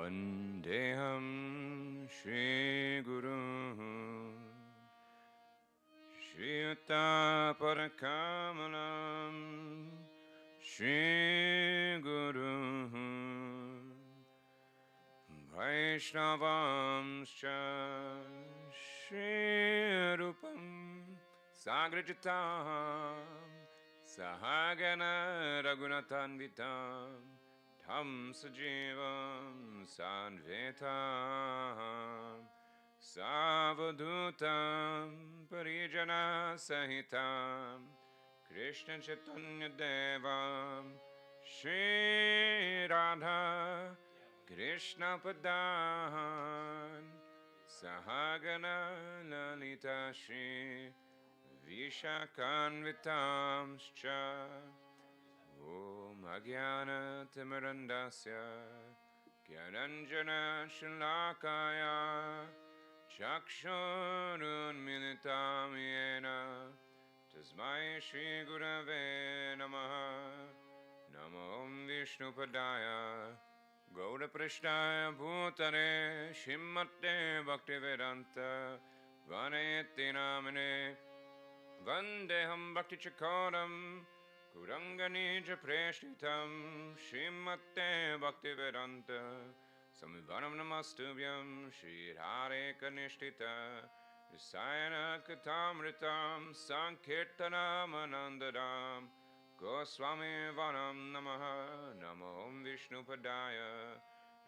Vandeham Shri Guru Shri Yuta Parakamalam Shri Guru Vaishnavamscha Shri Rupam Sagrajatam Sahagana Raghunathanvitam Tham Sajivam Sadvetam Savadutam Parijana Sahitam Krishna Chaitanya Devam Shri Radha Krishna Padan Sahagana Lalita Shri Vishakanvitamscha Om Agyana Timirandasya Gyananjana Shalakaya Chakshurun Militam Yena Tasmai Shri Gurave Namaha Namo Vishnupadaya Gauda Prishtaya Bhutare Shrimate Bhaktivedanta Vanayati Namane Vandeham Bhakti Chakoram Kuranganija Preshtitam Shrimate Bhaktivedanta Samivanam Namastubhyam Shri Hare Kanishtita Rasayana Katamritam Sankirtanam Anandadam Goswami Vanam Namaha Namo Vishnupadaya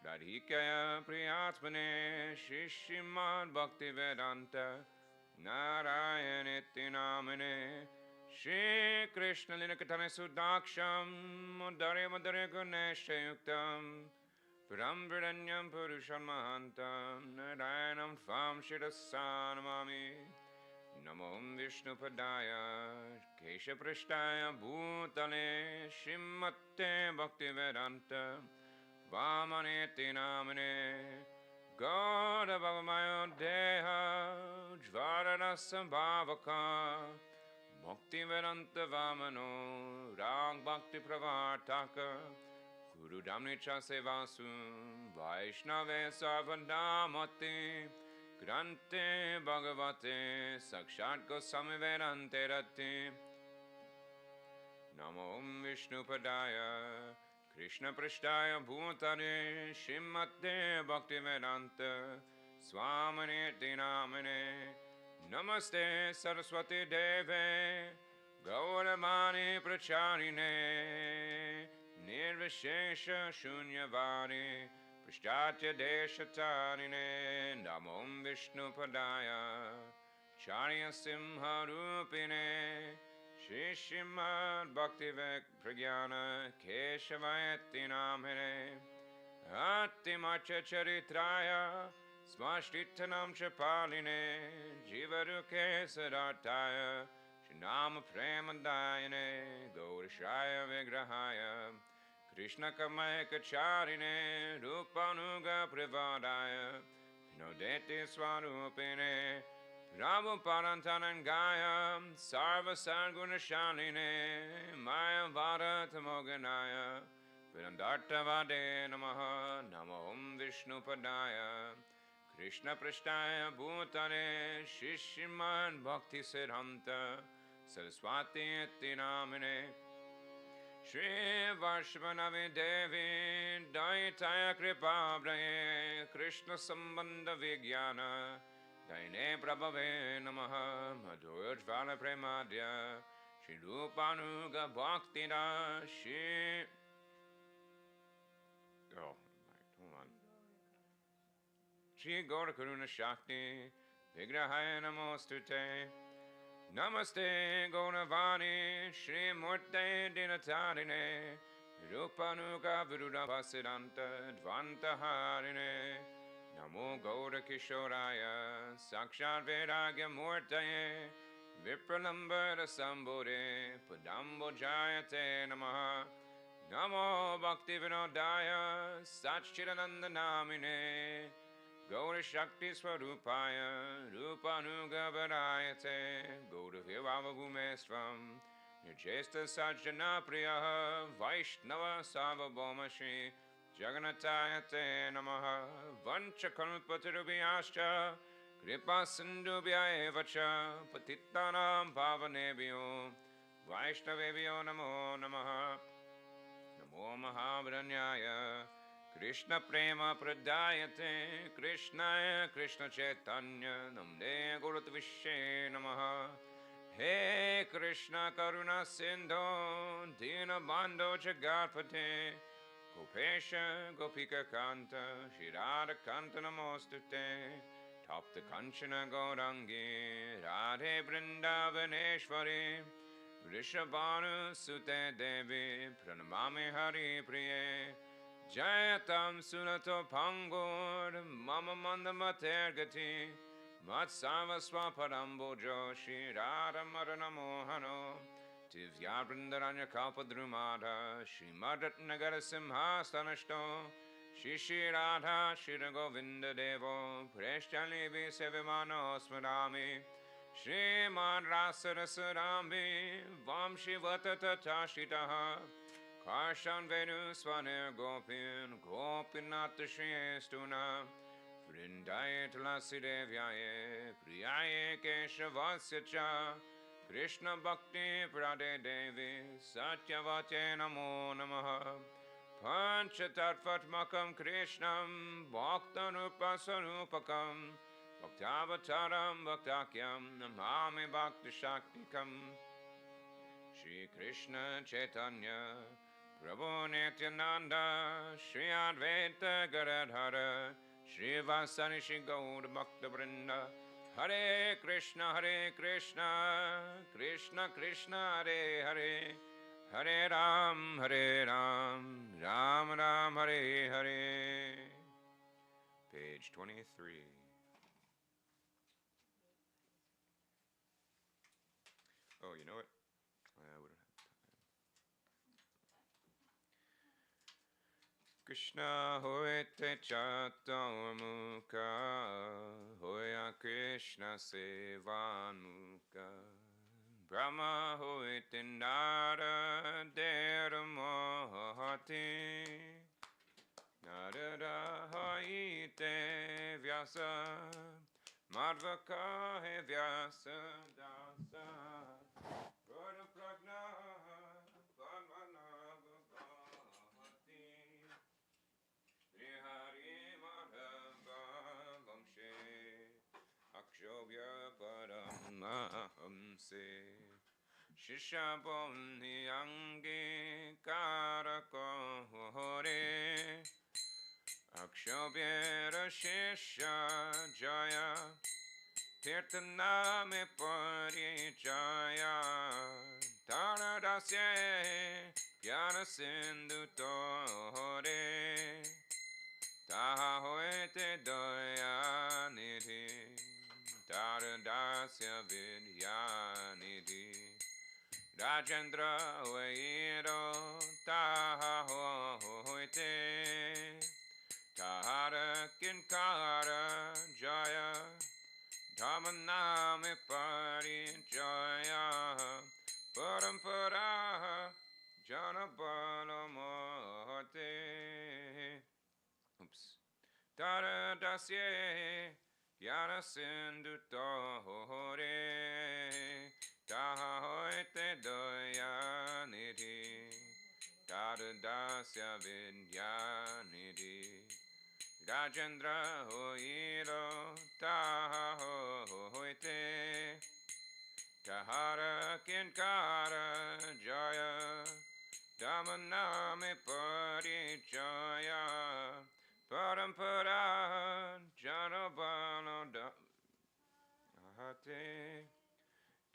Radhikaya Priyatmane Shri Srimad Bhaktivedanta Narayaniti Namane Shri Krishna Linakatane Sudaksham Mudare Madare Gunesha Yuktam Pramvidanyam Purusham Mahantam Narayanam Fam Shirasanamami Namo Vishnupadaya Kesha Prishtaya Bhutale Shrimate Bhaktivedanta Vamaneti Namane Gauda Bhavamayo Deha Jvarana Sambhavaka Bhaktivedanta Vamano Rag Bhakti Pravartaka Guru Damnicha Sevasu Vaishnave Sarvadamati Grante Bhagavate Sakshat Goswami Vedante Rati Namo Vishnupadaya Krishna Prishtaya Bhutare Shrimate Bhaktivedanta Swaminiti Namane Namaste Saraswati Deve Gauramani Pracharine Nirvishesha Shunyavani Prishtatya Deshatarine Namom Vishnupadaya Charya Simha Rupine Shri Srimad Bhaktivek Pragyana Keshavayati Namine Atimacha Charitraya Smashtitanam Chapaline Jivaruke Sadataya Shinama Premadayane Gaurishaya Vigrahaya Krishna Kamayaka Charine Rupanuga Privadaya Nodeti Swarupine Ramu Parantanangaya Sarva Sargunashaline Maya Varatamoganaya Virandartavade Namaha Namo Vishnupadaya Krishna Prishtaya Bhutane Shishriman Bhakti Siddhanta Saraswati Iti Namine Shri Varshvanavi Devi Daitaya Kripa Brahe Krishna Sambandha Vigyana Daine Prabhave Namaha Madhurjvala Premadya Shri Rupanuga Bhakti Shri Shri Gaura Karuna Shakti Vigrahaya Namostute Namaste Gauravani Shri Murte Dinatarine Rupanuga Viruda Vasidanta Dvanta Harine Namo Gaura Kishoraya Sakshat Vedagya Murtaye Vipralambara Sambore Padambo Jayate Namaha Namo Bhakti Vinodaya Satchidananda Namine Gaura Shakti Swarupaya Rupanuga Varayate Gaura Vivavagumestvam Nirjesta Sajjana Priya Vaishnava Savabhomashi Jagannathaya te namaha. Vanchakalpatarubhyascha kripa sindhubhya eva cha patittanam pavanebhyo Vaishnavebhyo namo namaha. Namo Mahavranyaya Krishna Prema Pradayate Krishnaya Krishna Chaitanya Namne Gurudvishye Namaha. He Krishna Karuna Sindho Dina Bando Jagatpate Gopesha Gopika Kanta Shirada Kanta Namostute Top the Kanchana Gaurangi Radhe Vrindavaneshwari Vrishabhanu Sute Devi Pranamami Hari Priye Jayatam Sunato Pangur Mama Mandamater Gati Matsava Swaparambo Joshi Radha Marana Mohano Tivya Brindaranya Kalpadrumada Shrimadat Nagara Simha Stanashto Shishi Radha Shira Govinda Devo Preshchalivi Sevimano Smarami Shriman Rasarasarami Vamshi Vatatashitaha Karshan Venu Swanir Gopin Gopinath Shriyestuna Vrindaye Tulasi Devyaye Priyaye Keshavasya Cha Krishna Bhakti Prade Devi Satyavate Namo Namaha Panchatatvatmakam Krishnam Bhaktanupasarupakam Bhaktavataram Bhaktakyam Namami Bhakti Shaktikam Shri Krishna Chaitanya Prabhu Nityananda Shri Advaita Gadadhara Shri Vasani Shri Gaur Bhakta Vrinda Hare Krishna Krishna Krishna Hare Hare Hare Ram Ram Ram Hare Hare. Page 23. Oh, you know what? I wouldn't have time. Krishna hoete chaturmukha hoya Krishna sevanmukha Brahma hoete nara dermohati Narada haite vyasa Madhvaka he vyasa dasa Guru pragna padmana gopati Srihari madhava vamshe Akshobhya paramahamse Shishabom niyangi karako hore Akshobhya shisha jaya Tirtaname parijaya Taradasye Pyana sindhu tore Taha hoete doya nidhi Taradasya vidya nidhi Rajendra hoero Taha hoete Tahara kinkara jaya Dhamaname parijaya Parampara Janabalamate Tara dasye Yana sindhu tore Taha hoite doya nidhi Tara dasya vidya nidhi Rajendra hoiro taha hoite Tahara kinkara jaya Dhamaname parijaya Parampara janabala dahate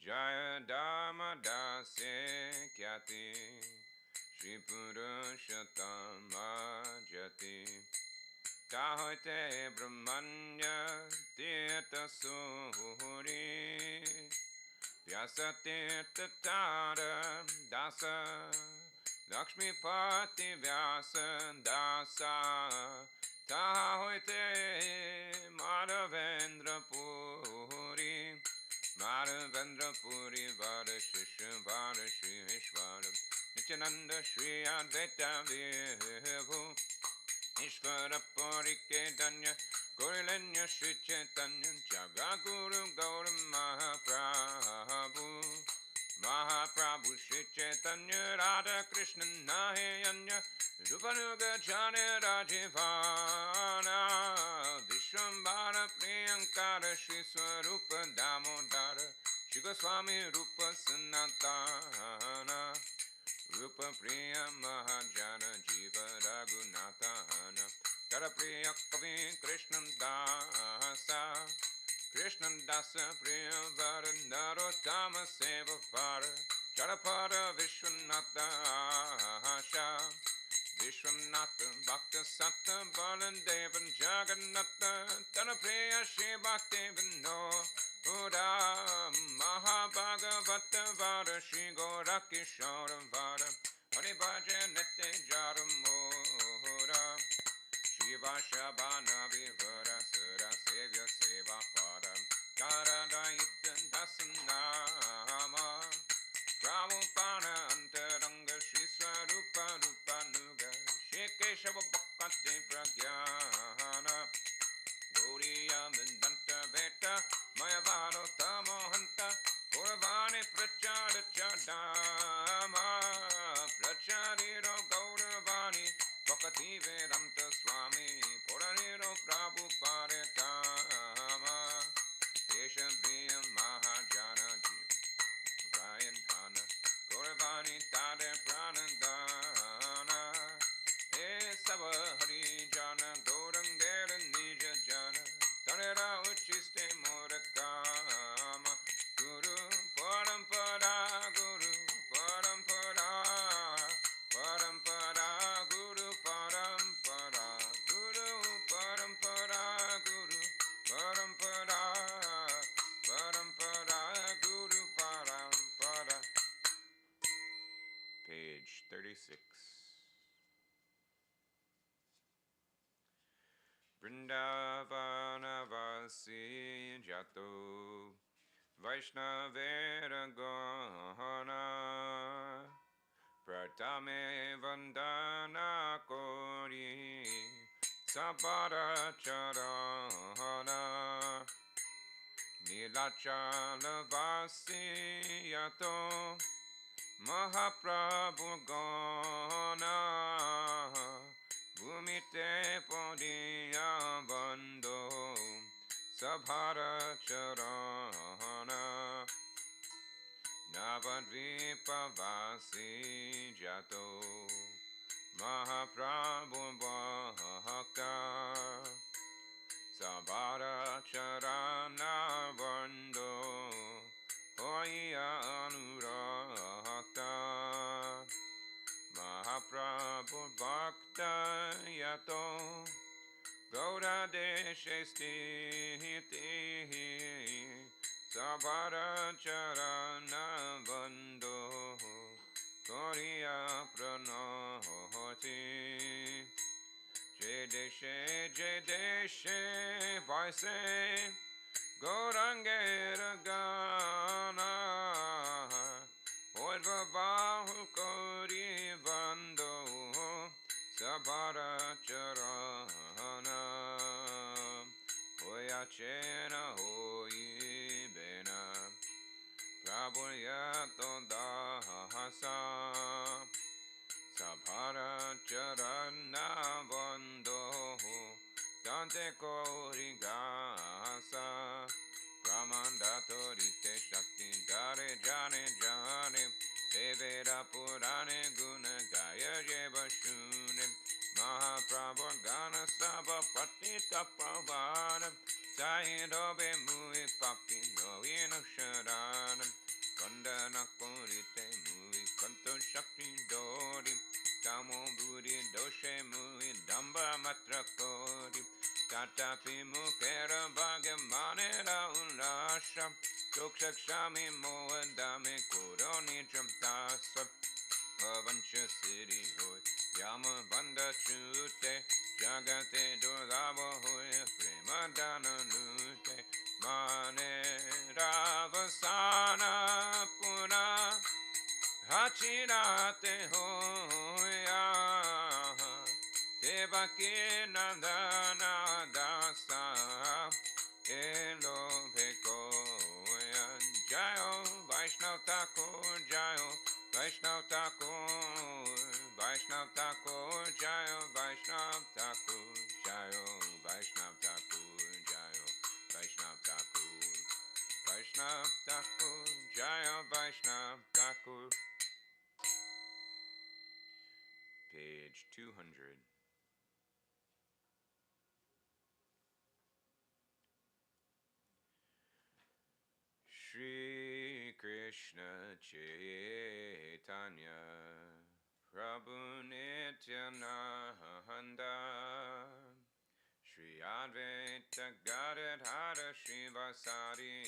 Jaya dhamma dasya kyati Shri Purushottama jati Tahote Brahmanya Tirtha Suhuri Vyasa Tirtha Tara Dasa Lakshmi Pati Vyasa Dasa Tahote Madhavendra Puri Madhavendra Puri Vada Shisha Vada Shri Vishwara Nityananda Shri Advaita Vibhu Ishvara Parike Danya Gauralanya Shri Chaitanya Jagaguru Gaura Mahaprabhu Mahaprabhu Shri Chaitanya Radha Krishna Nahayanya Rupanuga Jana Rajivana Vishwambara Priyankara Shri Swarupa Damodara Shri Goswami Rupa Sanatana Rupa Priya Mahajana Jiva Raghunatana Kara Priya Kavi Krishna Dasa Krishna Dasa Priya Vara Narottama Seva Vara Jalapada Vishwanatha Asha Vishwanatha Bhakta Satta Baladevan Jagannatha Tanapriya Shri Bhakti Vino Uda Mahabhagavata Vara Shri Gorakishora Vara Haribhaja Nete Jara Mora Shiva Shabana Vivara Sura Sevya Seva Pada Karadayita Dasanama Prabhupada Antaranga Shri Swarupa Rupanuga Shri Keshava Bhakti Pragyana Gauriya Mindanta Veta Mayavaro Tamohanta Puravani Prachara Chadama Prachariro Gauravani Bhakati Vedanta Swami Puraniro Prabhupada Kama Kesha Priya Mahajana Ryan Hana Gauravani Tade Pranandana E Sava Hari Jana Gaurangera Nija Jana Tanera Uchiste Morakama Guru Parampara Guru Parampara Parampara Guru Parampara Guru Parampara Guru Parampara Parampara Guru Parampara. Page 36. Vrindavanavasi Jato Vaishnavera Gana Pratame Vandana Kori Sapada Charana Nilachala Vasi Yato Mahaprabhu Gana Bhumite Podiya Bando Sabhara Charana Navadvipa Vasi Jato Mahaprabhu Bhakta Sabhara Charana Bando Hoya Anurakta Mahaprabhu Bhakta Yato Gaura Deshe Stiti Sabhara Charana Bando Koriya Pranoti Jai Deshe Vaise Gaurangera Gana Oidva Bahu Kori Bando Sabhara Charana Hoya Chena Hoyi Bena Prabhu Yato Dahasa Sabhara Charana Bando Dante Kori Gasa Ramandatorite Shakti Dare Jane Jane Devera Purane Guna Gaya Jeva Shune Mahaprabhu Gana Saba Patita Pavana Sahidobe Mui Papi Novino Sharanam Kandana Korite Mui Kanto Shakti Dori Tamo Budi Doshe Mui Damba Matra Kori Tatapi Mukera Bhagamane Ulasha Chokshakshami Moadame Kuroni Jamtasa Pavancha Siddhi Hoy Yama Banda Chute Jagate Durlava Hoy Premadana Nute Mane Ravasana Puna Hachirate Hoya Devaki Nandana Dasa Elo Bheko Jayo Vaishnav Thakur Jayo Vaishnav Thakur Vaishnav Thakur Jayo Vaishnav Thakur Jayo Vaishnav Thakur Jayo Vaishnav Thakur Vaishnav Thakur Jayo Vaishnav Thakur. Page 200. Shri Krishna Chaitanya Prabhu Nityananda Shri Advaita Gadadhara Shivasari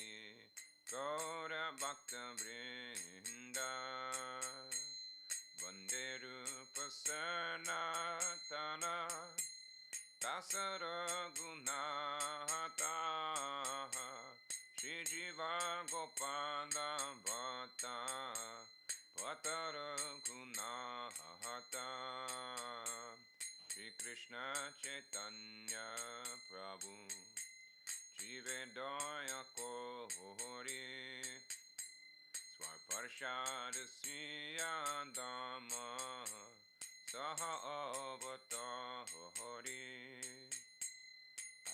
Gaura Bhakta Vrinda Vande Rupa Sanatana Dasara Gunata Shri Jiva Gopada Bhatta Bhattara Gunata Shri Krishna Chaitanya Prabhu Jivedaya Kohori Swarparshad Siyandama Saha Avatahori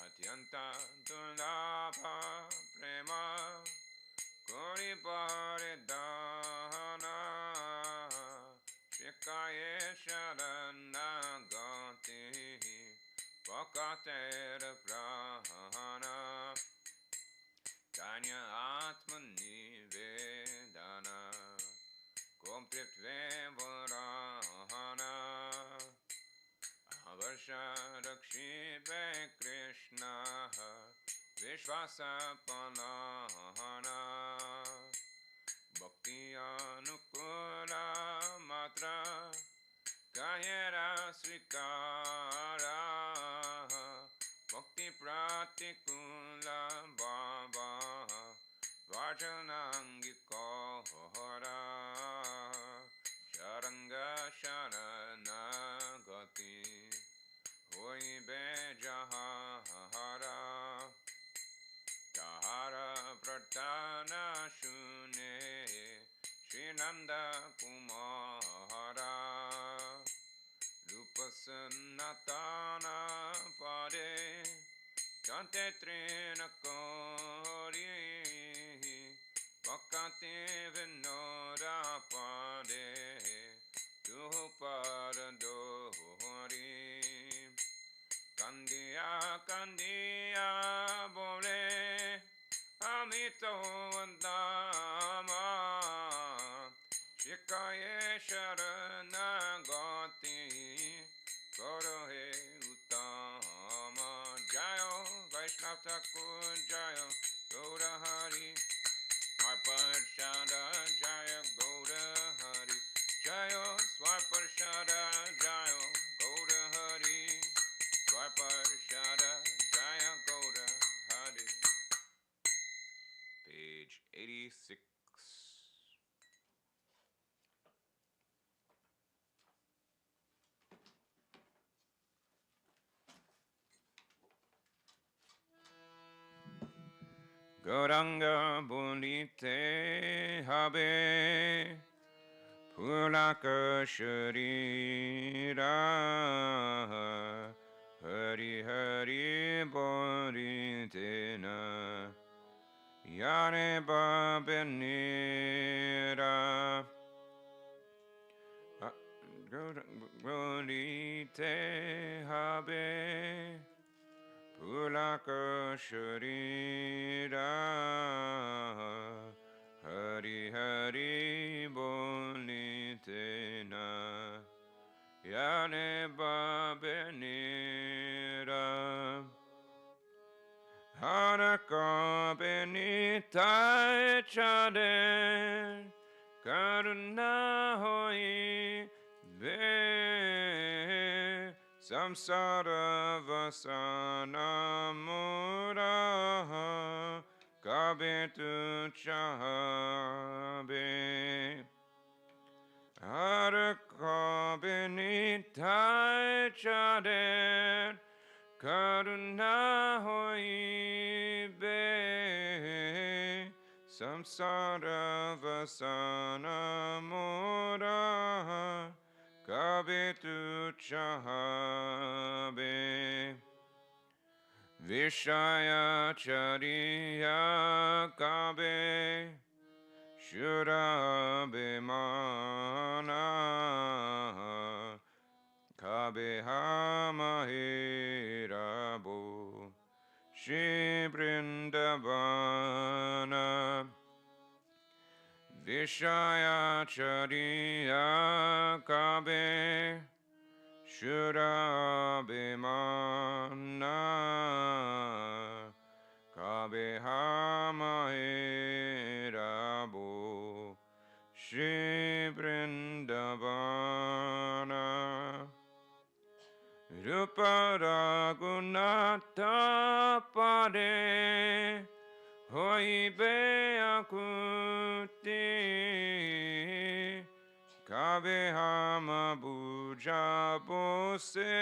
Atyanta Dulabha Prema Kori Paridana Shikaye Sharanagati Vakatera Prahana Tanya Atmani Vedana Kompritve Varahana Avarsha Rakshipe Krishna Vishvasa Panahana Bhakti Anukula Matra Kahera Svikara Bhakti Pratikula Baba Vajanangi Kohara Sharanga Sharanagati Hoi Bejahara Tahara Pratana Shune Srinanda Kumara Lupasanatana Pade Kante Trina Kori Vakante Vinora Pade Duhupara Dohori Kandiya Kandiya Bole Amito Vandama Shikaye Sharanagati Korohe Uttama Jayo Vaishnav Thakur Jayo Gaura Hari Swarparshada Jaya Gaura Hari Jayo Swarparshada Jayo Gaura Hari Swarparshada Jaya Gaura Hari. Page 86. Gauranga Bundite Habe Pulaka Sharira Hari Hari Boritena Yane Babenira Bundite Habe Pulaka Sharira Hari Hari Bolitena Yane Babenira Haraka Benita Chade Karuna Hoi Be Samsara Vasana Muraha Kabetu Chahabe Haraka Benita chare karuna hoibe samsara vasana mora kabe tu chahabe Vishaya chariya kabe shurabe mana kabe hamahirabo Shri Vrindavana Vishaya chariya kabe Shurabhimana Kabehamaherabo Shri Vrindavana Rupa Raghunatha Pade Hoibe Akuti Kabehama Buja Bose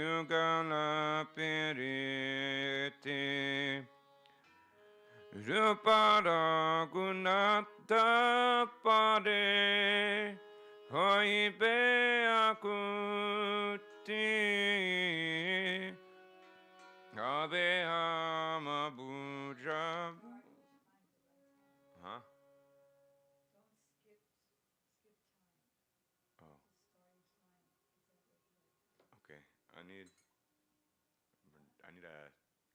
Yugala Piriti Rupada Gunata Pade Hoibe Akuti Kabehama Buja Huh? Oh. Okay. I need a.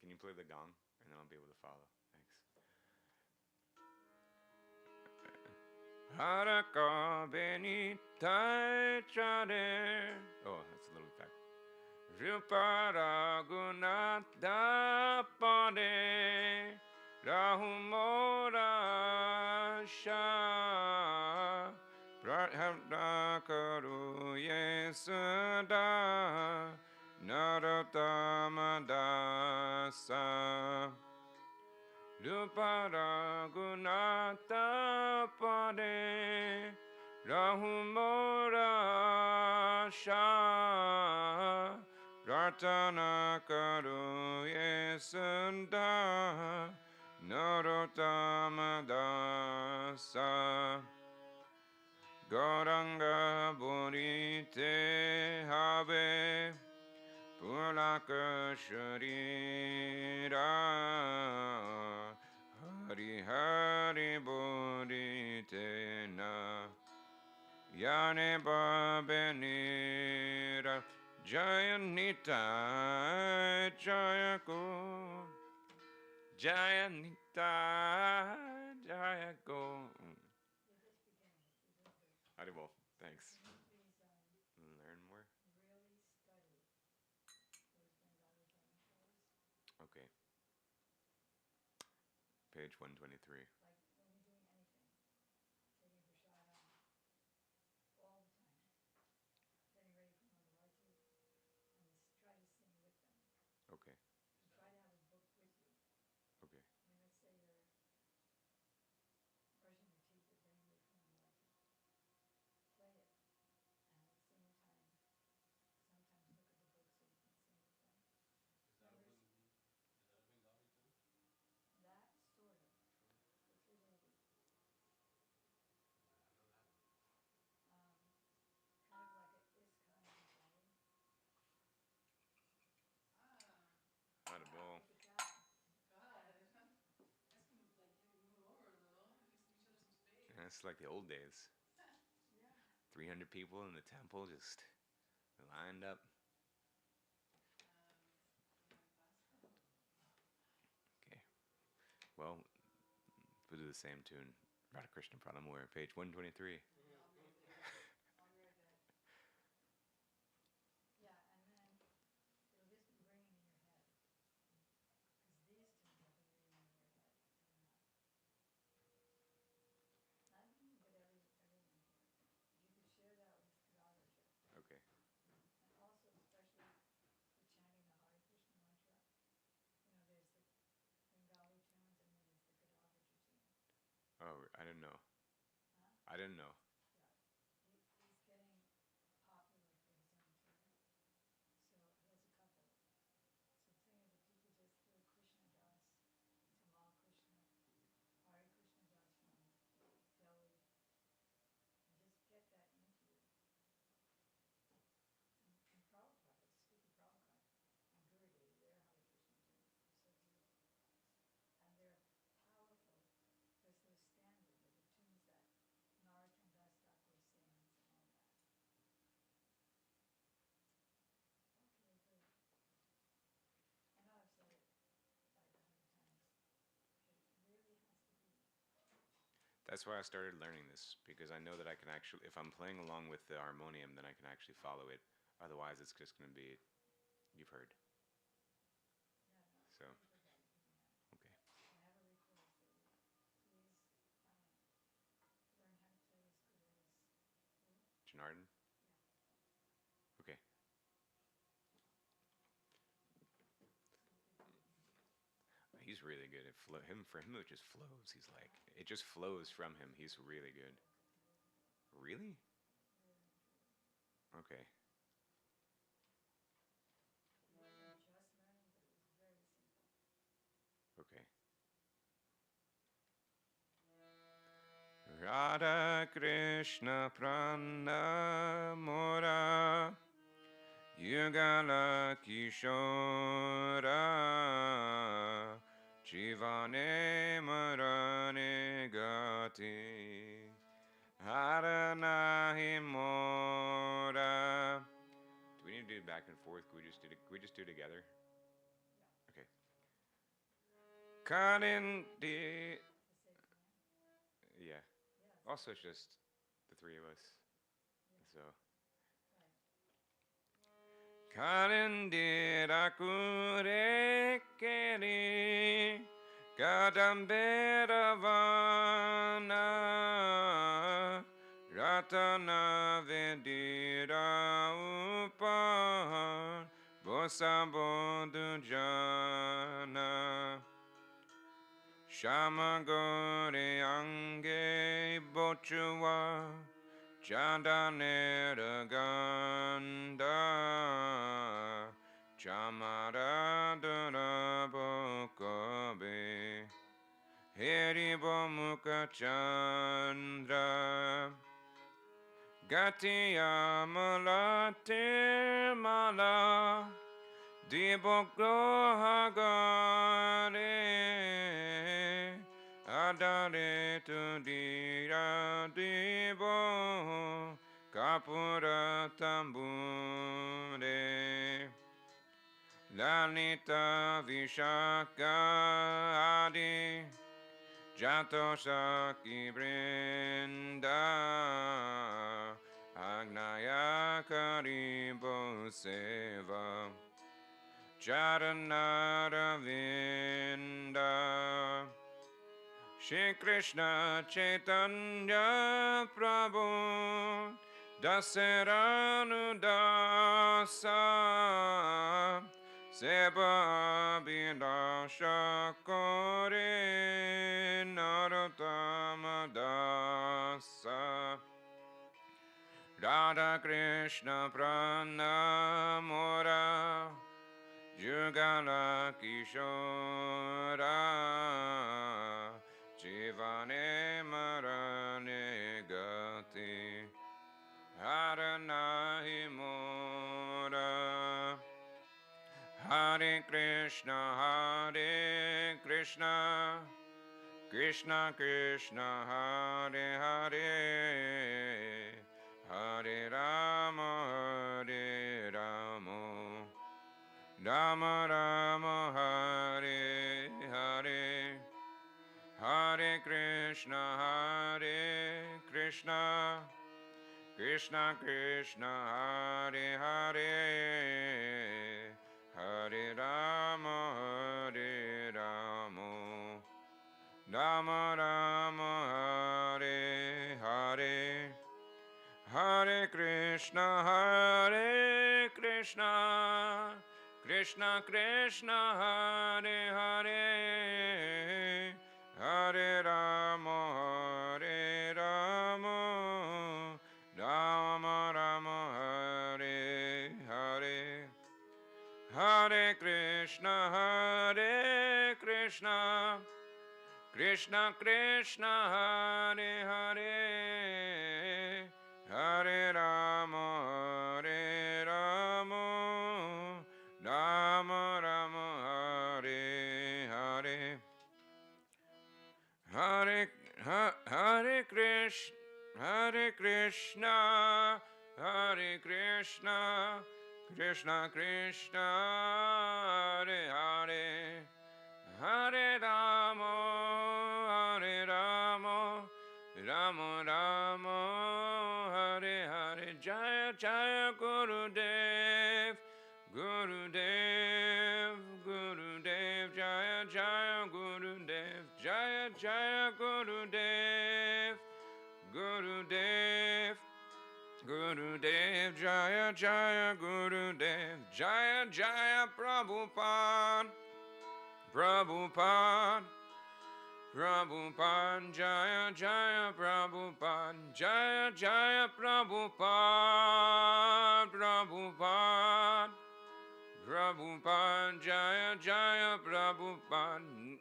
Can you play the gong, and then I'll be able to follow. Thanks. Haraka beni tai chare. Oh, that's a little bit back. Rupara gunata pade rahumora sha prahamna karu yesada narottama dasa Rupara gunata pade rahumora sha Pratana karu yesanda narottama dasa Gauranga burite habe Pulaka sharira Hari Hari burite na Yane babenira Jayanita Jayako Jayanita Jayako Haribol, thanks. Learn more? Okay. Page 123. Okay. Okay. Not a ball. Yeah, it's like the old days. 300 people in the temple just lined up. Okay. Well, we'll do the same tune. Radha Krishna Pranamur, page 123. Okay. Oh, I didn't know. I didn't know. That's why I started learning this, because I know that I can actually, if I'm playing along with the harmonium, then I can actually follow it. Otherwise, it's just going to be, you've heard. So, okay. Janardhan? Okay. He's really good at for him it just flows. He's like, it just flows from him. He's really good. Really? Okay. Okay. Radha Krishna Prana Mora Yugala Kishora Jivane Marane Gati Haranahi Mora. Do we need to do it back and forth? Can we just do it together? Okay. Kalindi. Yeah. Also, it's just the three of us. So. Kalindira kurekeri kadambera vana ratana vedira upa bosabodujana shamagore ange bochua Chandanera ganda Chamaradara bokobe Heribo mukha chandra Gatiyamala mala Dibokrohagare Adare tu dira dibo Kapura tambure Lalita Vishaka Adi Jato Saki Brinda Agnaya Karibo Seva Charanara Vinda Shri Krishna Chaitanya Prabhu Dasaranu Dasa Seba Abhinasha Kore Narottama Dasa Radha Krishna Pranamora Jugala Kishora Jivane Marane Gati Haranahi Mora Hare Krishna Krishna Krishna Hare Hare Hare Rama Hare Rama Rama Rama Hare Hare Hare Krishna Krishna Krishna Hare Hare Hare Rama Hare Rama Rama Rama Hare Hare Hare Krishna Krishna Krishna Hare Hare Hare Rama Hare Rama Rama Rama Hare Hare Hare Krishna Krishna Krishna Hare Hare Hare Rama Hare Rama Rama Rama Hare Hare Hare Krishna Krishna Krishna Hare Hare Hare Rama Rama Rama Hare Hare Jaya Jaya Gurudev Gurudev Gurudev Jaya Jaya Gurudev Jaya Jaya Gurudev Gurudev Gurudev Jaya Jaya Gurudev Jaya Jaya Prabhupada Prabhupada Prabhupada Jaya Jaya Prabhupada Jaya Jaya Prabhupada Prabhupada Prabhupada Jaya Jaya Prabhupada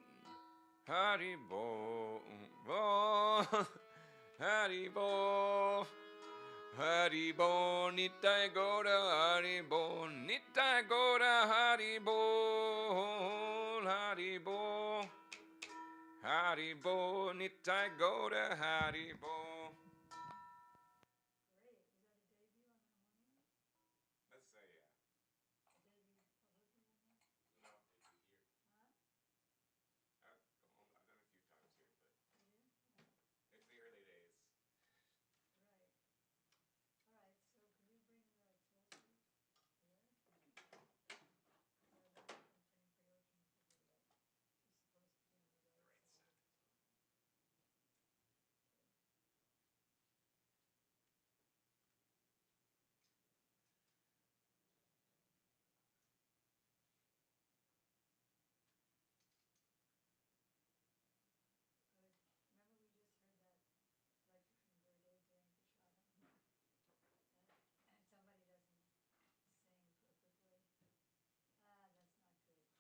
Hari Bo Bo Hari Bo Hari Bo Nitai Goda Hari Bo Nitai Goda Hari Bo Hari Bo Hari Bo Nitai Goda Hari Bo. Great. Was that a debut on harmonium? Let's say yeah. A debut publicly, I mean? No, debut here. Huh? I've done a few times here, but You did? Oh, it's the early days. right. All right, so could we bring the Tulsi here? Rather than containing Prayojan because we're like, she's supposed to be on the right Right side. side. Okay. Good. Remember we just heard that lecture from Gurudev during Prasadam? And somebody doesn't sing perfectly. That's not good. If someone's like a karmi and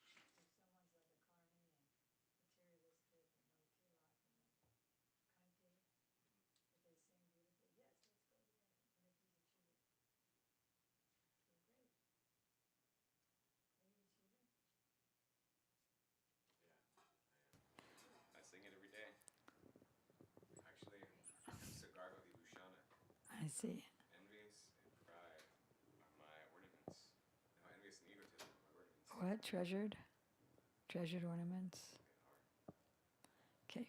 materialistic or no tilak and then kanti, if they sing beautifully, yes, let's go there, even if he's a cheater. So great. Are you a cheater? Yeah, I sing it every day. Actually, Sagarva Vibhushana. I see. Envious and pride are my ornaments. No, envious and egotism are my ornaments. What? Treasured? Treasured ornaments. Get hard. Okay.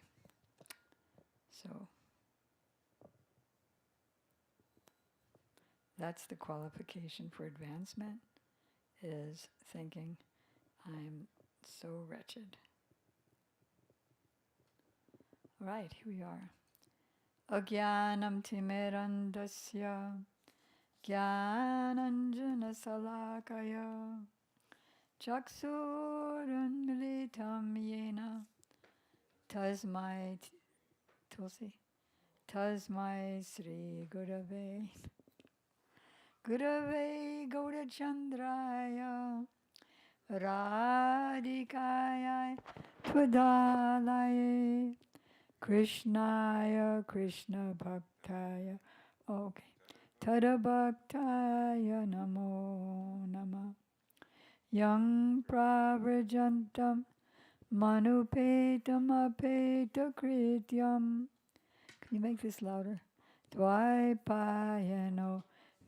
So that's the qualification for advancement, is thinking, I'm so wretched. All right, here we are. Agyanam timirandasya Jnananjana salakaya Chaksurunmilitam yena Tasmai Tulsi Tasmai Sri Gurave Gaurachandraya Radhikaya Twadalaye Krishnaya Krishna Bhaktaya. Okay. Tadabhaktaya Namo Nama Yang Pravrajantam Manupetam Apeta Krityam. Can you make this louder? Dvaipayano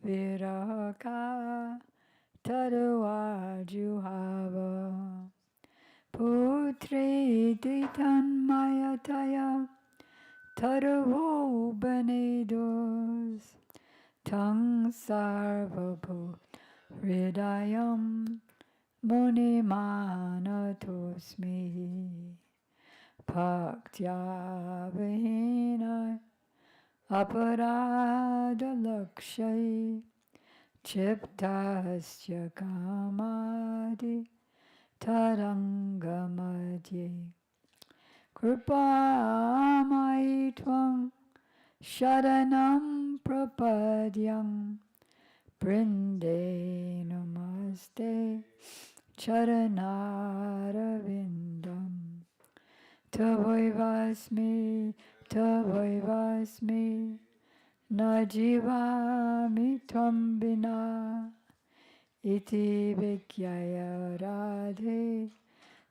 Viraka Tadawajuhava Putri Tanmayataya Tadavo Benedos Tang Sarvabhu Hridayam Munimanatosmi Bhaktya Vihina Aparadalakshay Chiptasya Kamadi Tarangamadye Kripamai Twang Sharanam Prapadyam Brinde Namaste Charanarvindam Tavaivasmi Najivami Tvam Vina Iti Vikyaya Radhe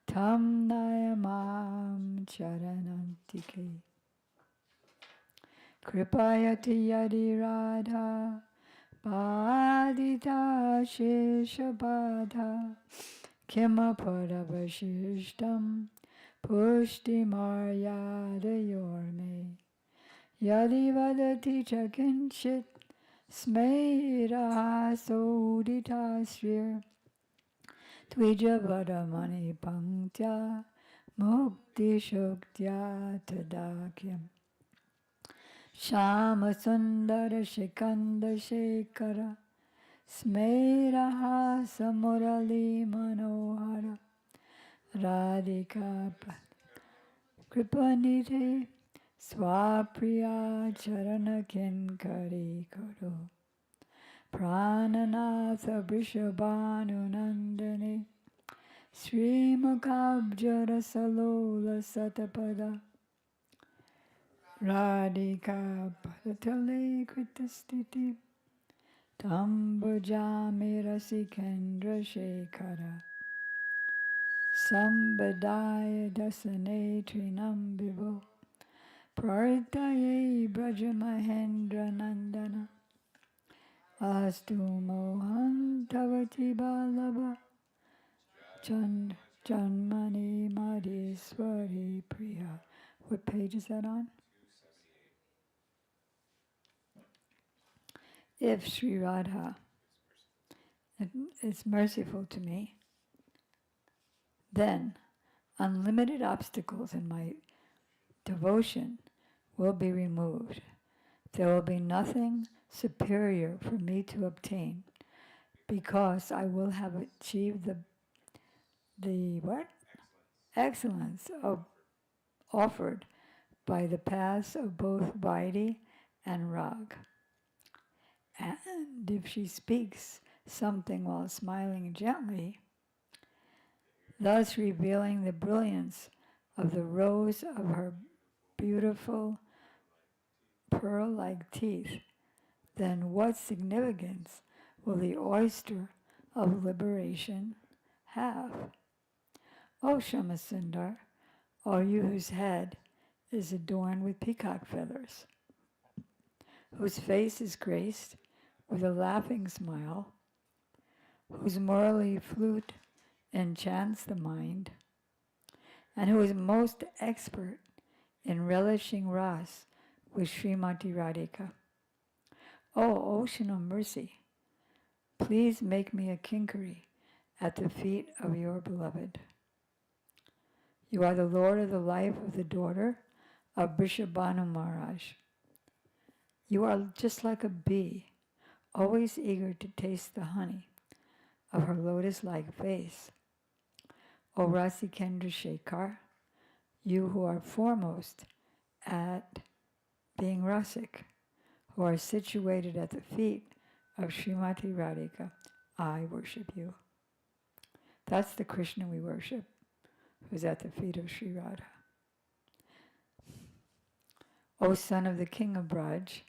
Tam Nayamam Charanantike Kripayati Yadi Radha Padita Sheshabadha Kimapadavashishtam Pushti Maryada Yorme Yadi vadati cha kinchit smeraha sodita shrir Tvija vadamani panktya mukti shuktya tadakyam Shama sundara shikanda shekara Smeraha samurali manohara Radhika kripanite swapriya charana kinkari karo Prananatha vrishabhanu nandane Srimakabjara salola satapada Radhika padatale kritastiti Tambajami rasikendra shekara Sambadaya dasane trinam vivo Partaye brajamahendra nandana Astu mohan tavati balava Janmani madhiswari priya. What page is that on? If Sri Radha is merciful to me, then unlimited obstacles in my devotion will be removed. There will be nothing superior for me to obtain because I will have achieved the what? Excellence offered by the paths of both Vaidhi and Rag. And if she speaks something while smiling gently, thus revealing the brilliance of the rows of her beautiful pearl-like teeth, then what significance will the oyster of liberation have? O Shamasundar, O you whose head is adorned with peacock feathers, whose face is graced with a laughing smile, whose Murali flute enchants the mind, and who is most expert in relishing ras with Srimati Radhika. O ocean of mercy, please make me a kinkari at the feet of your beloved. You are the Lord of the life of the daughter of Vrishabhanu Maharaj. You are just like a bee, always eager to taste the honey of her lotus-like face. O Rasikendra Shekhar, you who are foremost at being Rasik, who are situated at the feet of Srimati Radhika, I worship you. That's the Krishna we worship, who's at the feet of Sri Radha. O son of the king of Braj,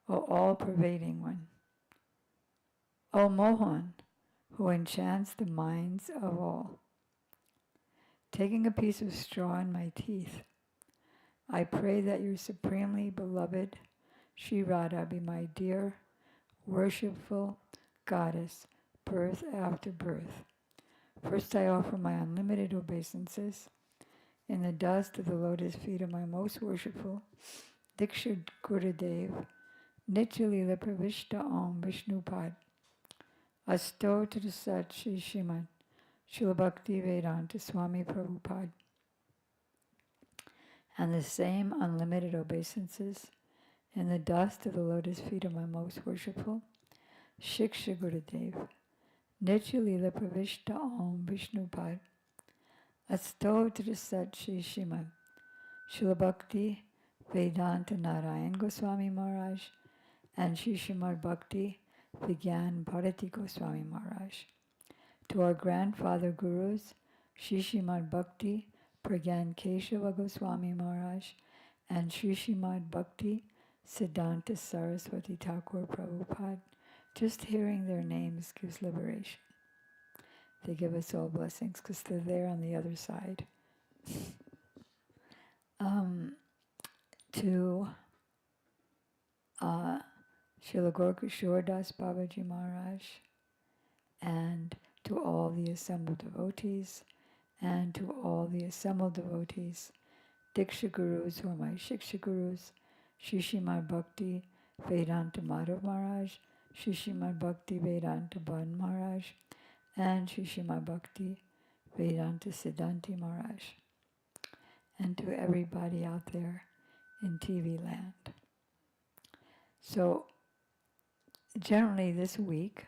O all-pervading one, O Mohan, who enchants the minds of all. Taking a piece of straw in my teeth, I pray that your supremely beloved Sri Radha be my dear, worshipful goddess, birth after birth. First I offer my unlimited obeisances in the dust of the lotus feet of my most worshipful Diksha Gurudev, Nityalila Pravishta Om Vishnupad, Asto to the Sat Shri Srimad Srila Bhakti Vedanta Swami Prabhupada, and the same unlimited obeisances in the dust of the lotus feet of my most worshipful Shiksha Gurudev, Nityalila Pravishta Om Vishnupad, Asto to the Sat Shri Srimad Srila Bhakti Vedanta Narayan Goswami Maharaj and Shri Srimad Bhakti Vigyan Bharati Goswami Maharaj. To our grandfather gurus, Shri Srimad Bhakti Pragyan Keshava Goswami Maharaj and Shri Srimad Bhakti Siddhanta Saraswati Thakur Prabhupada. Just hearing their names gives liberation. They give us all blessings because they're there on the other side. To Srila Gorkishore Das Babaji Maharaj, and to all the assembled devotees, and to all the assembled devotees, Diksha Gurus who are my Shiksha Gurus, Shishimad Bhakti Vedanta Madhav Maharaj, Shishimad Bhakti Vedanta Ban Maharaj, and Shishimad Bhakti Vedanta Siddhanti Maharaj, and to everybody out there in TV land. So generally this week,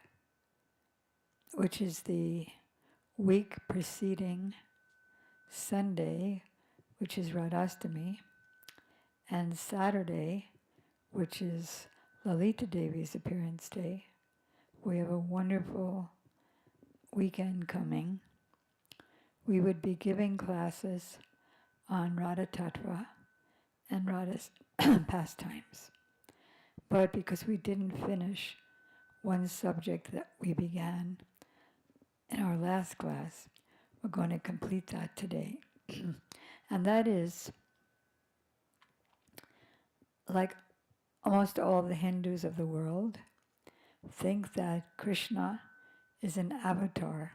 which is the week preceding Sunday, which is Radhastami, and Saturday, which is Lalita Devi's appearance day, we have a wonderful weekend coming. We would be giving classes on Radha Tattva and Radha's pastimes. But because we didn't finish one subject that we began in our last class, we're going to complete that today. And that is, like almost all the Hindus of the world, think that Krishna is an avatar,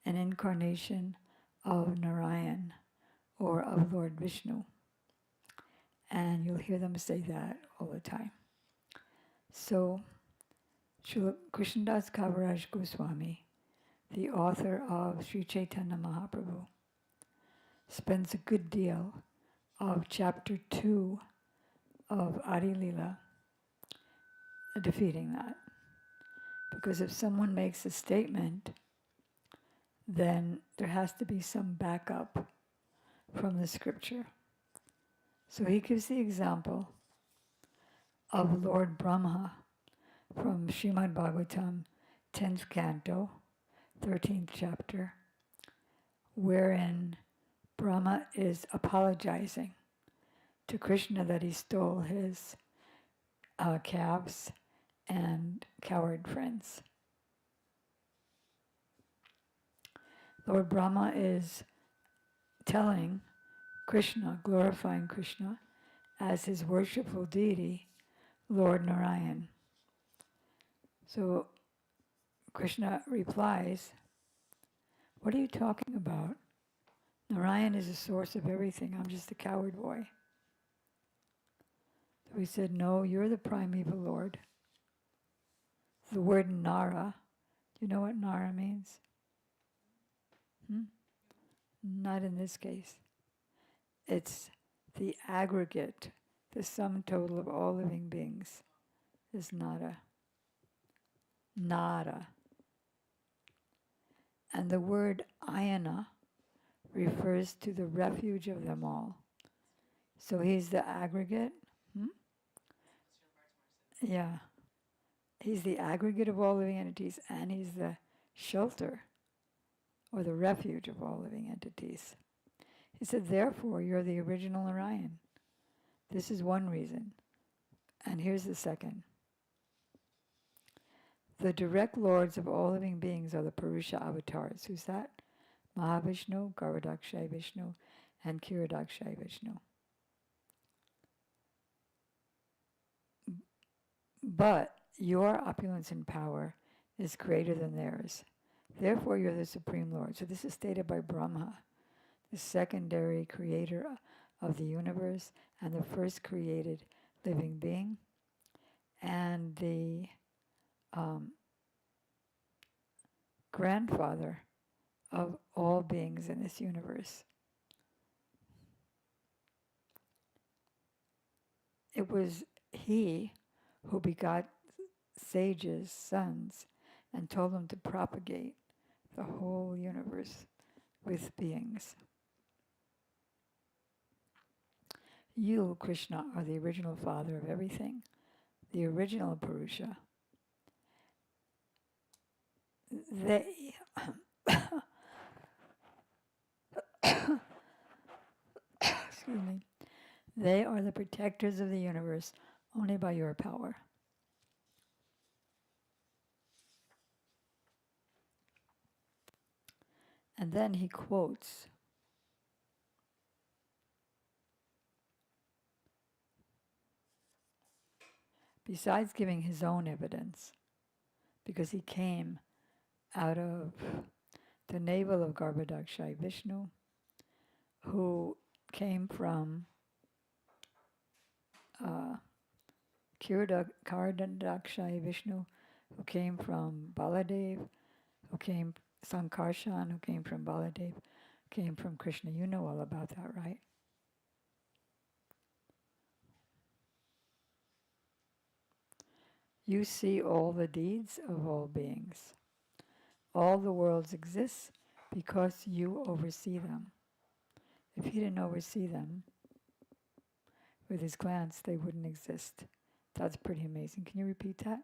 an incarnation of Narayan or of Lord Vishnu. And you'll hear them say that all the time. So, Srila Krishnadas Kaviraj Goswami, the author of Sri Chaitanya Mahaprabhu, spends a good deal of chapter 2 of Adi Lila defeating that. Because if someone makes a statement, then there has to be some backup from the scripture. So he gives the example of Lord Brahma from Srimad Bhagavatam, 10th canto, 13th chapter, wherein Brahma is apologizing to Krishna that he stole his calves and cowherd friends. Lord Brahma is telling Krishna, glorifying Krishna as his worshipful deity, Lord Narayan. So Krishna replies, what are you talking about? Narayan is the source of everything. I'm just a coward boy. So he said, no, you're the primeval Lord. The word Nara, do you know what Nara means? Not in this case. It's the aggregate, the sum total of all living beings is Nara. Nara. And the word Ayana refers to the refuge of them all. So he's the aggregate. Yeah. He's the aggregate of all living entities, and he's the shelter or the refuge of all living entities. He said, therefore, you're the original Narayan. This is one reason. And here's the second. The direct lords of all living beings are the Purusha avatars. Who's that? Mahavishnu, Garvadakshay Vishnu, and Kiradakshay Vishnu. But your opulence and power is greater than theirs. Therefore, you're the Supreme Lord. So this is stated by Brahma, the secondary creator of the universe and the first created living being, and the grandfather of all beings in this universe. It was he who begot sages, sons, and told them to propagate the whole universe with beings. You, Krishna, are the original father of everything, the original Purusha. They, excuse me, they are the protectors of the universe only by your power. And then he quotes besides giving his own evidence, because he came out of the navel of Garvadakshay Vishnu, who came from Kardandakshay Vishnu, who came from Baladev, who came Sankarshan, who came from Baladev, came from Krishna. You know all about that, right? You see all the deeds of all beings. All the worlds exist because you oversee them. If he didn't oversee them with his glance, they wouldn't exist. That's pretty amazing. Can you repeat that?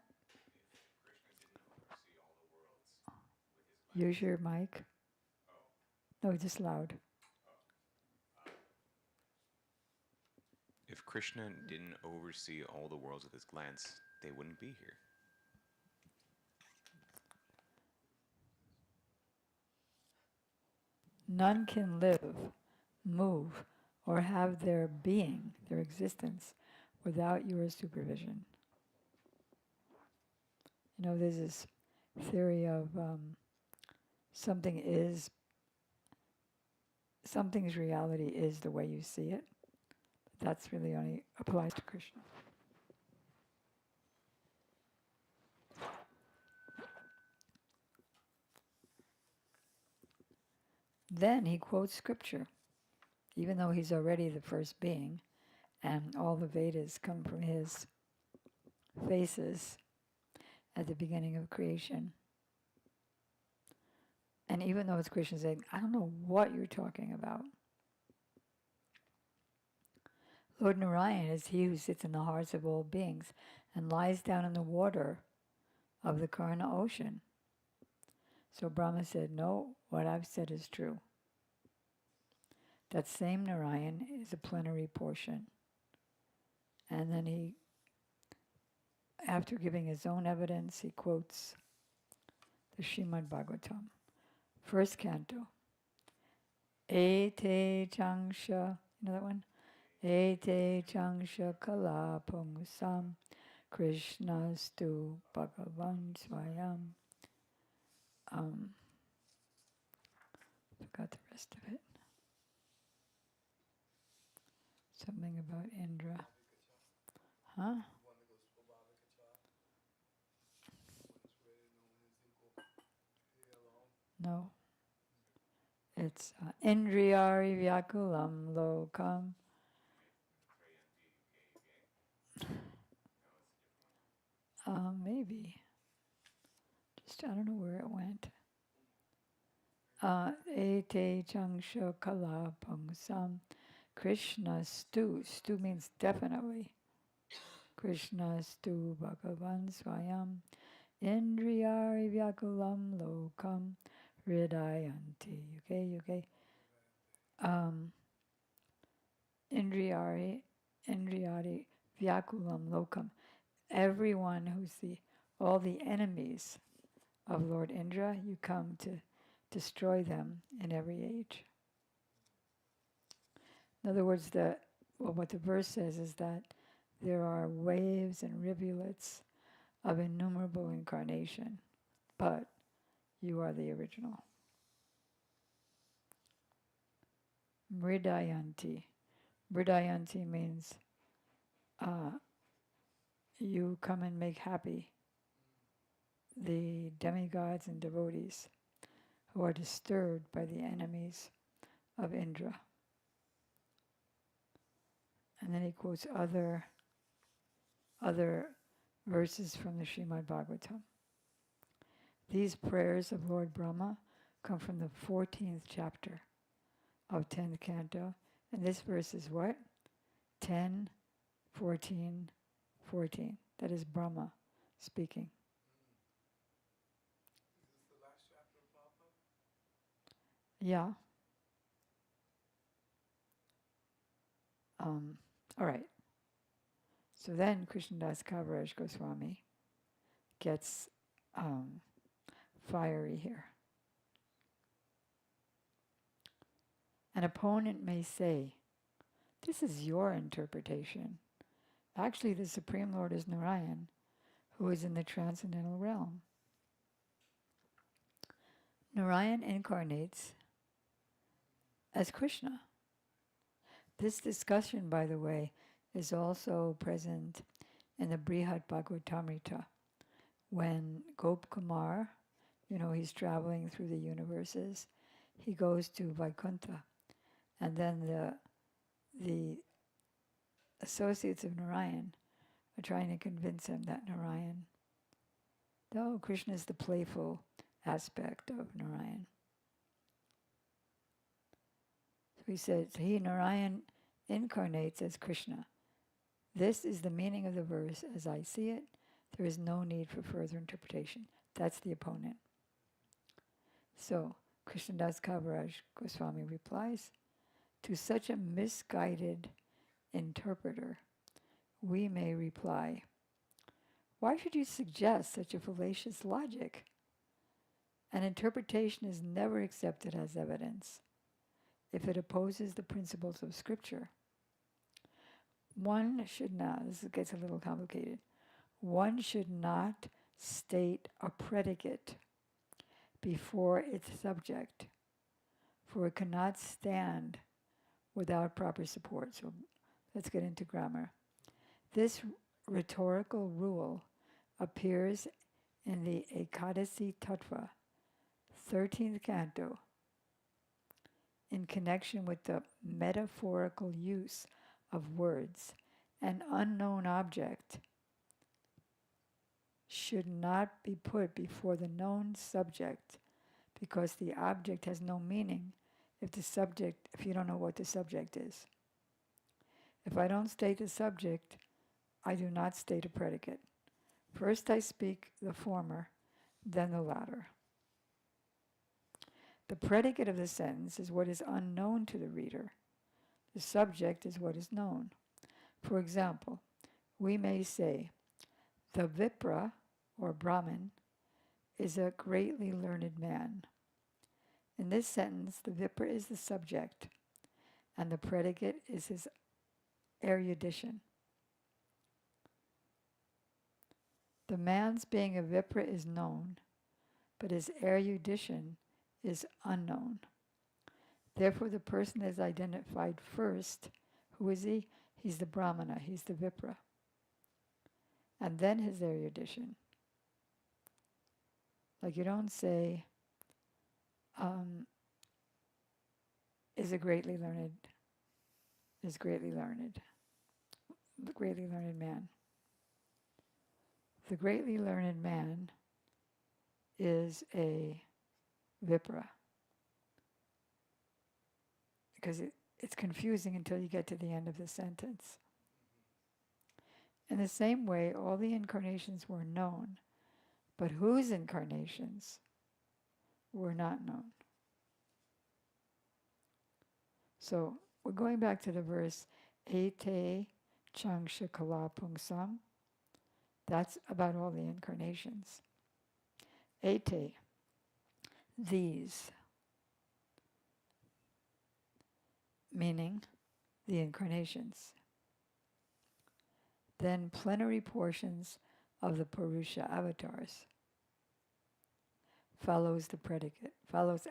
Use your mic. No, just loud. If Krishna didn't oversee all the worlds with his glance, they wouldn't be here. None can live, move, or have their being, their existence, without your supervision. You know, there's this theory of something's reality is the way you see it. That's really only applies to Krishna. Then he quotes scripture, even though he's already the first being, and all the Vedas come from his faces at the beginning of creation. And even though it's Krishna saying, I don't know what you're talking about. Lord Narayan is he who sits in the hearts of all beings and lies down in the water of the Karna ocean. So Brahma said, no, what I've said is true. That same Narayan is a plenary portion. And then he, after giving his own evidence, he quotes the Srimad Bhagavatam, first canto. Ete changsha, you know that one? Ete changsha kala pungusam Krishnastu Bhagavan Swayam. Forgot the rest of it. Something about Indra. Huh? No. It's Indriyari Vyakulam Lokam. Maybe. Just, I don't know where it went. Ete Changsha Kala Pangsam Krishna Stu. Stu means definitely. Krishna Stu Bhagavan Swayam Indriyari Vyakulam Lokam Hridayanti. Okay. Indriyari Vyakulam Lokam. Everyone who's all the enemies of Lord Indra, you come to destroy them in every age. In other words, what the verse says is that there are waves and rivulets of innumerable incarnation, but you are the original. Mridayanti. Mridayanti means you come and make happy the demigods and devotees who are disturbed by the enemies of Indra. And then he quotes other verses from the Srimad Bhagavatam. These prayers of Lord Brahma come from the 14th chapter of 10th canto. And this verse is what? 10, 14, 14. That is Brahma speaking. Is this the last chapter of Prabhupada? Yeah. All right. So then Krishnadas Kaviraj Goswami gets fiery here. An opponent may say, this is your interpretation. Actually, the Supreme Lord is Narayan, who is in the transcendental realm. Narayan incarnates as Krishna. This discussion, by the way, is also present in the Brihad Bhagavatamrita when Gop Kumar, he's traveling through the universes, he goes to Vaikuntha, and then the associates of Narayan are trying to convince him that Krishna is the playful aspect of Narayan. So he says, Narayan, incarnates as Krishna. This is the meaning of the verse as I see it. There is no need for further interpretation. That's the opponent. So, Krishnadas Kaviraj Goswami replies, to such a misguided interpreter, we may reply, why should you suggest such a fallacious logic? An interpretation is never accepted as evidence if it opposes the principles of Scripture. One should not, this gets a little complicated, one should not state a predicate before its subject, for it cannot stand without proper support. So let's get into grammar. This rhetorical rule appears in the Ekadasi Tattva, 13th canto, in connection with the metaphorical use of words. An unknown object should not be put before the known subject because the object has no meaning if you don't know what the subject is. If I don't state the subject, I do not state a predicate. First I speak the former, then the latter. The predicate of the sentence is what is unknown to the reader. The subject is what is known. For example, we may say, the Vipra, or Brahmin, is a greatly learned man. In this sentence, the Vipra is the subject, and the predicate is his erudition. The man's being a Vipra is known, but his erudition is unknown. Therefore, the person is identified first. Who is he? He's the Brahmana, he's the Vipra. And then his erudition. Like you don't say, is greatly learned the greatly learned man. The greatly learned man is a Vipra. Because it's confusing until you get to the end of the sentence. In the same way, all the incarnations were known, but whose incarnations were not known? So we're going back to the verse, Ete Changsha Kala Pungsam. That's about all the incarnations. Ete, these, meaning the incarnations. Then plenary portions of the Purusha avatars follows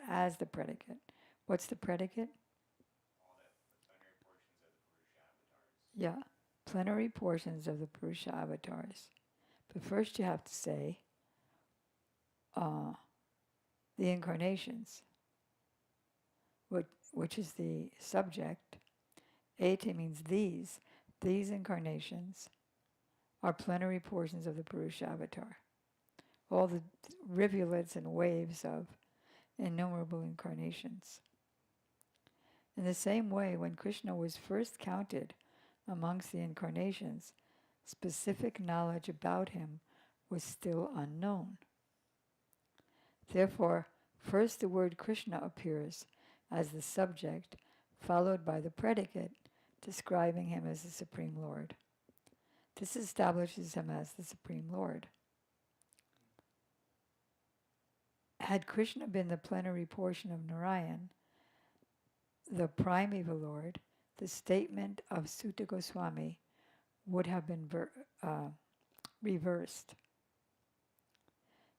as the predicate. What's the predicate? All the plenary portions of the Purusha avatars. Yeah, plenary portions of the Purusha avatars. But first you have to say the incarnations, which is the subject. Ete means these. These incarnations are plenary portions of the Purusha avatar. All the rivulets and waves of innumerable incarnations. In the same way, when Krishna was first counted amongst the incarnations, specific knowledge about him was still unknown. Therefore, first the word Krishna appears as the subject, followed by the predicate, describing him as the Supreme Lord. This establishes him as the Supreme Lord. Had Krishna been the plenary portion of Narayan, the primeval Lord, the statement of Sutta Goswami would have been reversed.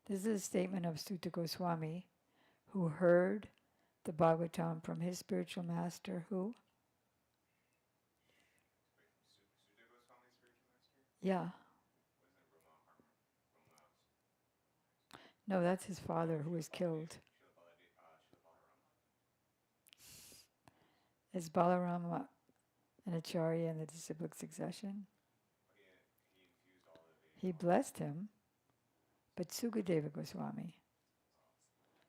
This is a statement of Sutta Goswami, who heard the Bhagavatam from his spiritual master, who? Sutta Goswami's spiritual master? Yeah. No, that's his father who was killed. Is Balarama an acharya in the disciplic succession? He blessed him, but Sukadeva Goswami.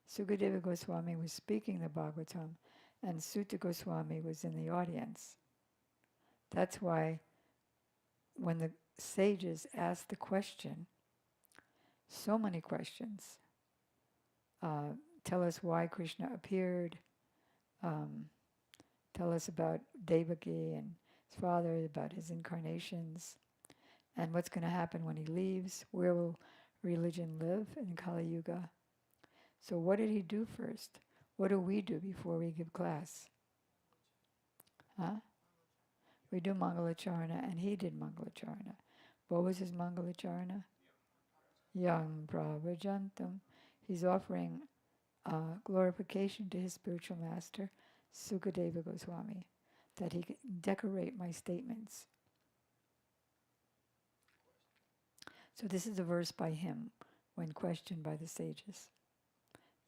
Sukadeva Goswami was speaking the Bhagavatam, and Sutta Goswami was in the audience. That's why when the sages asked the question, so many questions, tell us why Krishna appeared, tell us about Devaki and his father, about his incarnations, and what's going to happen when he leaves, where will religion live in Kali Yuga. So what did he do first? What do we do before we give class? Huh? We do Mangalacharana, and he did Mangalacharana. What was his Mangalacharana? Yang Pravajantam. He's offering glorification to his spiritual master, Sukadeva Goswami, that he can decorate my statements. So this is a verse by him when questioned by the sages.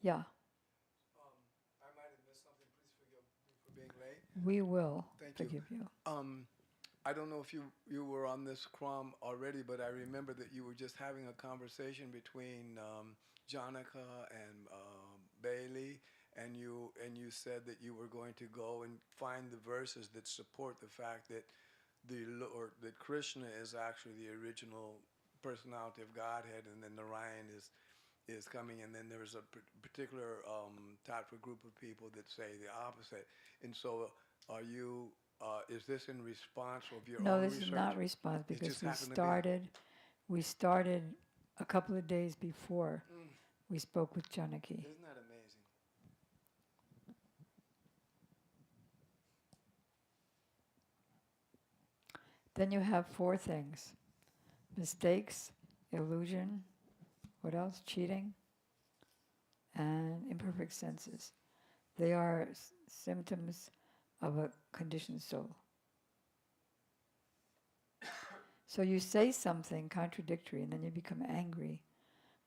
Yeah. I might have missed something. Please forgive me for being late. We will Thank you. forgive you. I don't know if you were on this Kram already, but I remember that you were just having a conversation between Janaka and Bailey, and you said that you were going to go and find the verses that support the fact that that Krishna is actually the original personality of Godhead, and then Narayan is coming, and then there's a particular type of group of people that say the opposite. And so, are you? Is this in response of your No, own this research? is not response because just we happened to be- started a couple of days before we spoke with Janaki. Isn't that amazing? Then you have four things: mistakes, illusion, what else? Cheating, and imperfect senses. They are symptoms of a conditioned soul. So you say something contradictory and then you become angry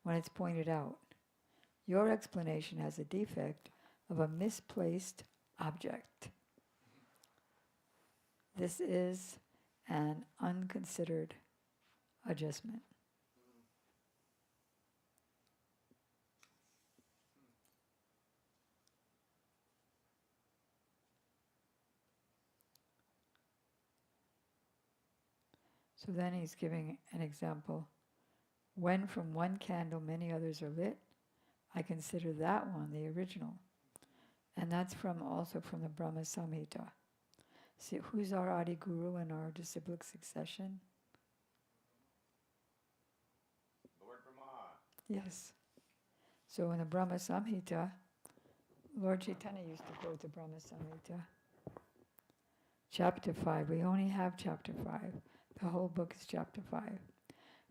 when it's pointed out. Your explanation has a defect of a misplaced object. This is an unconsidered adjustment. So then he's giving an example. When from one candle many others are lit, I consider that one the original. And that's also from the Brahma Samhita. See, who's our Adi Guru in our disciplic succession? Lord Brahma. Yes. So in the Brahma Samhita, Lord Chaitanya used to quote the Brahma Samhita. Chapter 5, we only have chapter 5. The whole book is chapter 5.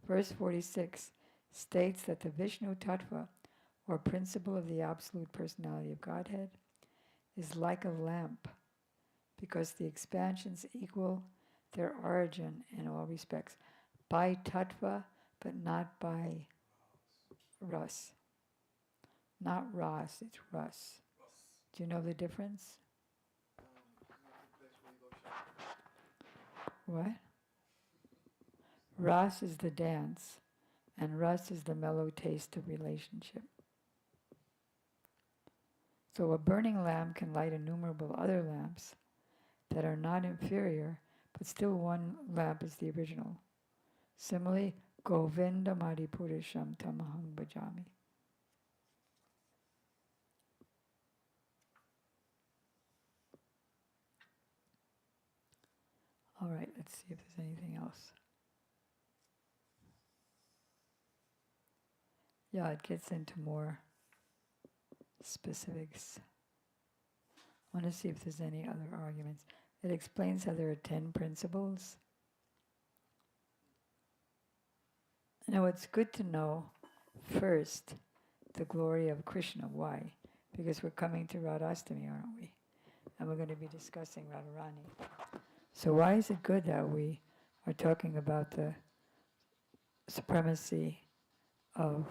Verse 46 states that the Vishnu Tattva, or principle of the absolute personality of Godhead, is like a lamp, because the expansions equal their origin in all respects, by Tattva, but not by Ras. Not Ras, it's Ras. Do you know the difference? What? Ras is the dance, and Ras is the mellow taste of relationship. So a burning lamp can light innumerable other lamps that are not inferior, but still one lamp is the original. Similarly, Govinda Madhipurisham Tamaham Bhajami. All right, let's see if there's anything else. Yeah, it gets into more specifics. I want to see if there's any other arguments. It explains how there are 10 principles. Now it's good to know first the glory of Krishna. Why? Because we're coming to Radhastami, aren't we? And we're going to be discussing Radharani. So why is it good that we are talking about the supremacy of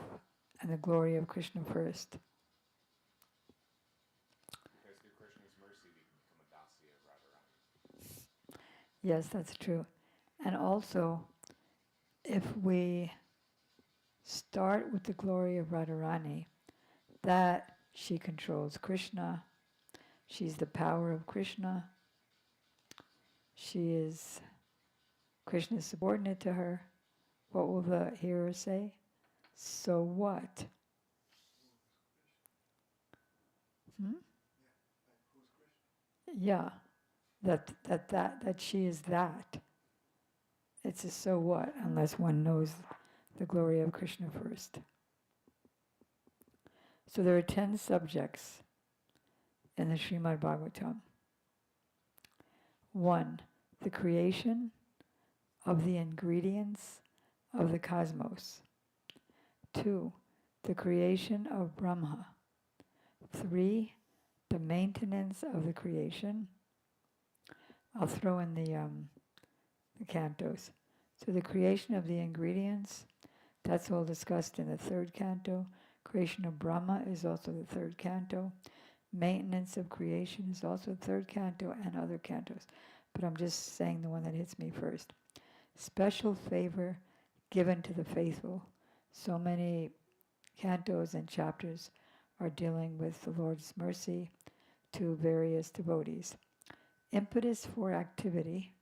and the glory of Krishna first. Because through Krishna's mercy, we can become a Dasi of Radharani. Yes, that's true. And also, if we start with the glory of Radharani, that she controls Krishna, she's the power of Krishna, she is Krishna is subordinate to her. What will the hearer say? So what? Hmm? Yeah, that she is that. It's a so what, unless one knows the glory of Krishna first. So there are 10 subjects in the Srimad Bhagavatam. 1, the creation of the ingredients of the cosmos. 2, the creation of Brahma. 3, the maintenance of the creation. I'll throw in the cantos. So the creation of the ingredients, that's all discussed in the 3rd canto. Creation of Brahma is also the 3rd canto. Maintenance of creation is also the 3rd canto and other cantos. But I'm just saying the one that hits me first. Special favor given to the faithful. So many cantos and chapters are dealing with the Lord's mercy to various devotees. Impetus for activity,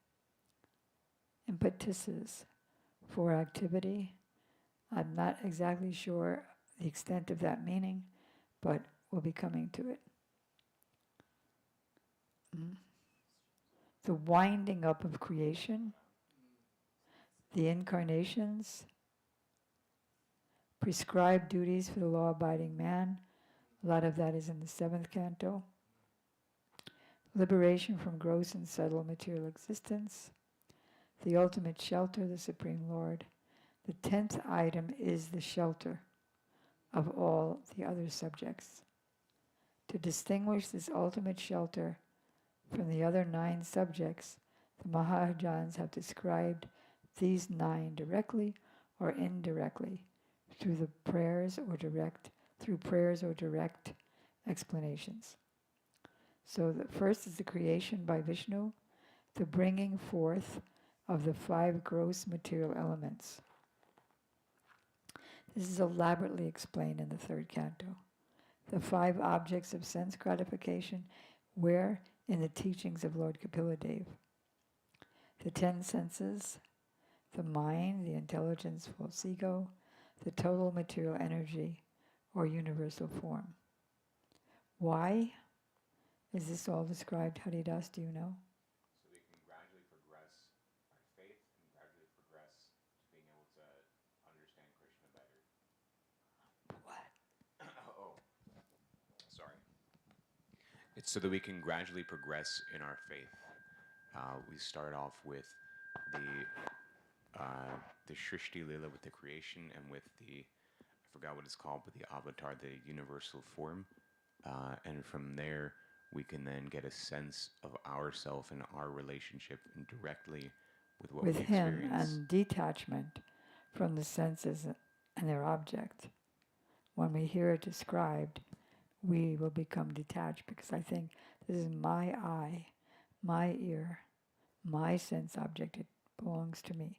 impetuses for activity. I'm not exactly sure the extent of that meaning, but we'll be coming to it. The winding up of creation, the incarnations, prescribed duties for the law-abiding man. A lot of that is in the 7th canto. Liberation from gross and subtle material existence. The ultimate shelter, the Supreme Lord. The 10th item is the shelter of all the other subjects. To distinguish this ultimate shelter from the other 9 subjects, the Mahajans have described these 9 directly or indirectly through prayers or direct explanations. So the first is the creation by Vishnu, the bringing forth of the 5 gross material elements. This is elaborately explained in the 3rd canto. The 5 objects of sense gratification were in the teachings of Lord Kapila Dev. The 10 senses, the mind, the intelligence, false ego, the total material energy or universal form. Why is this all described, Haridas, do you know? So we can gradually progress our faith and gradually progress to being able to understand Krishna better. What? Oh, sorry. It's so that we can gradually progress in our faith. We start off with the Shrishti Lila, with the creation, and with I forgot what it's called, but the avatar, the universal form. And from there, we can then get a sense of ourself and our relationship directly with what With we him experience. and detachment from the senses and their object. When we hear it described, we will become detached because I think this is my eye, my ear, my sense object. It belongs to me.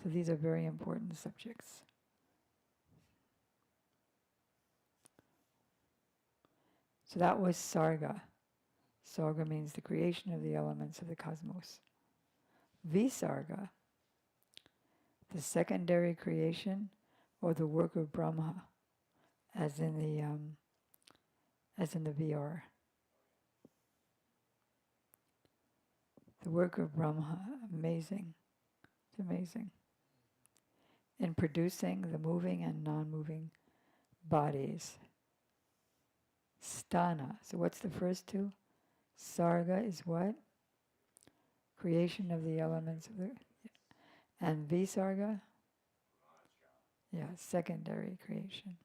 So these are very important subjects. So that was Sarga. Sarga means the creation of the elements of the cosmos. Visarga, the secondary creation or the work of Brahma, as in the VR. The work of Brahma, amazing. It's amazing. In producing the moving and non-moving bodies. Sthana. So what's the first 2? Sarga is what? Creation of the elements of the... And Visarga? Yeah, secondary creation.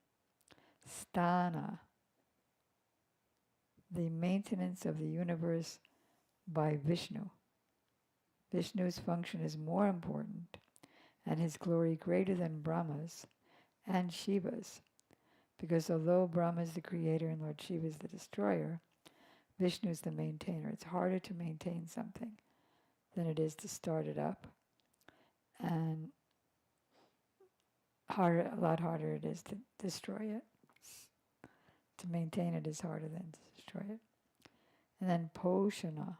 Sthana. The maintenance of the universe by Vishnu. Vishnu's function is more important and his glory greater than Brahma's and Shiva's. Because although Brahma is the creator and Lord Shiva is the destroyer, Vishnu is the maintainer. It's harder to maintain something than it is to start it up, and a lot harder it is to destroy it. To maintain it is harder than to destroy it. And then Poshana,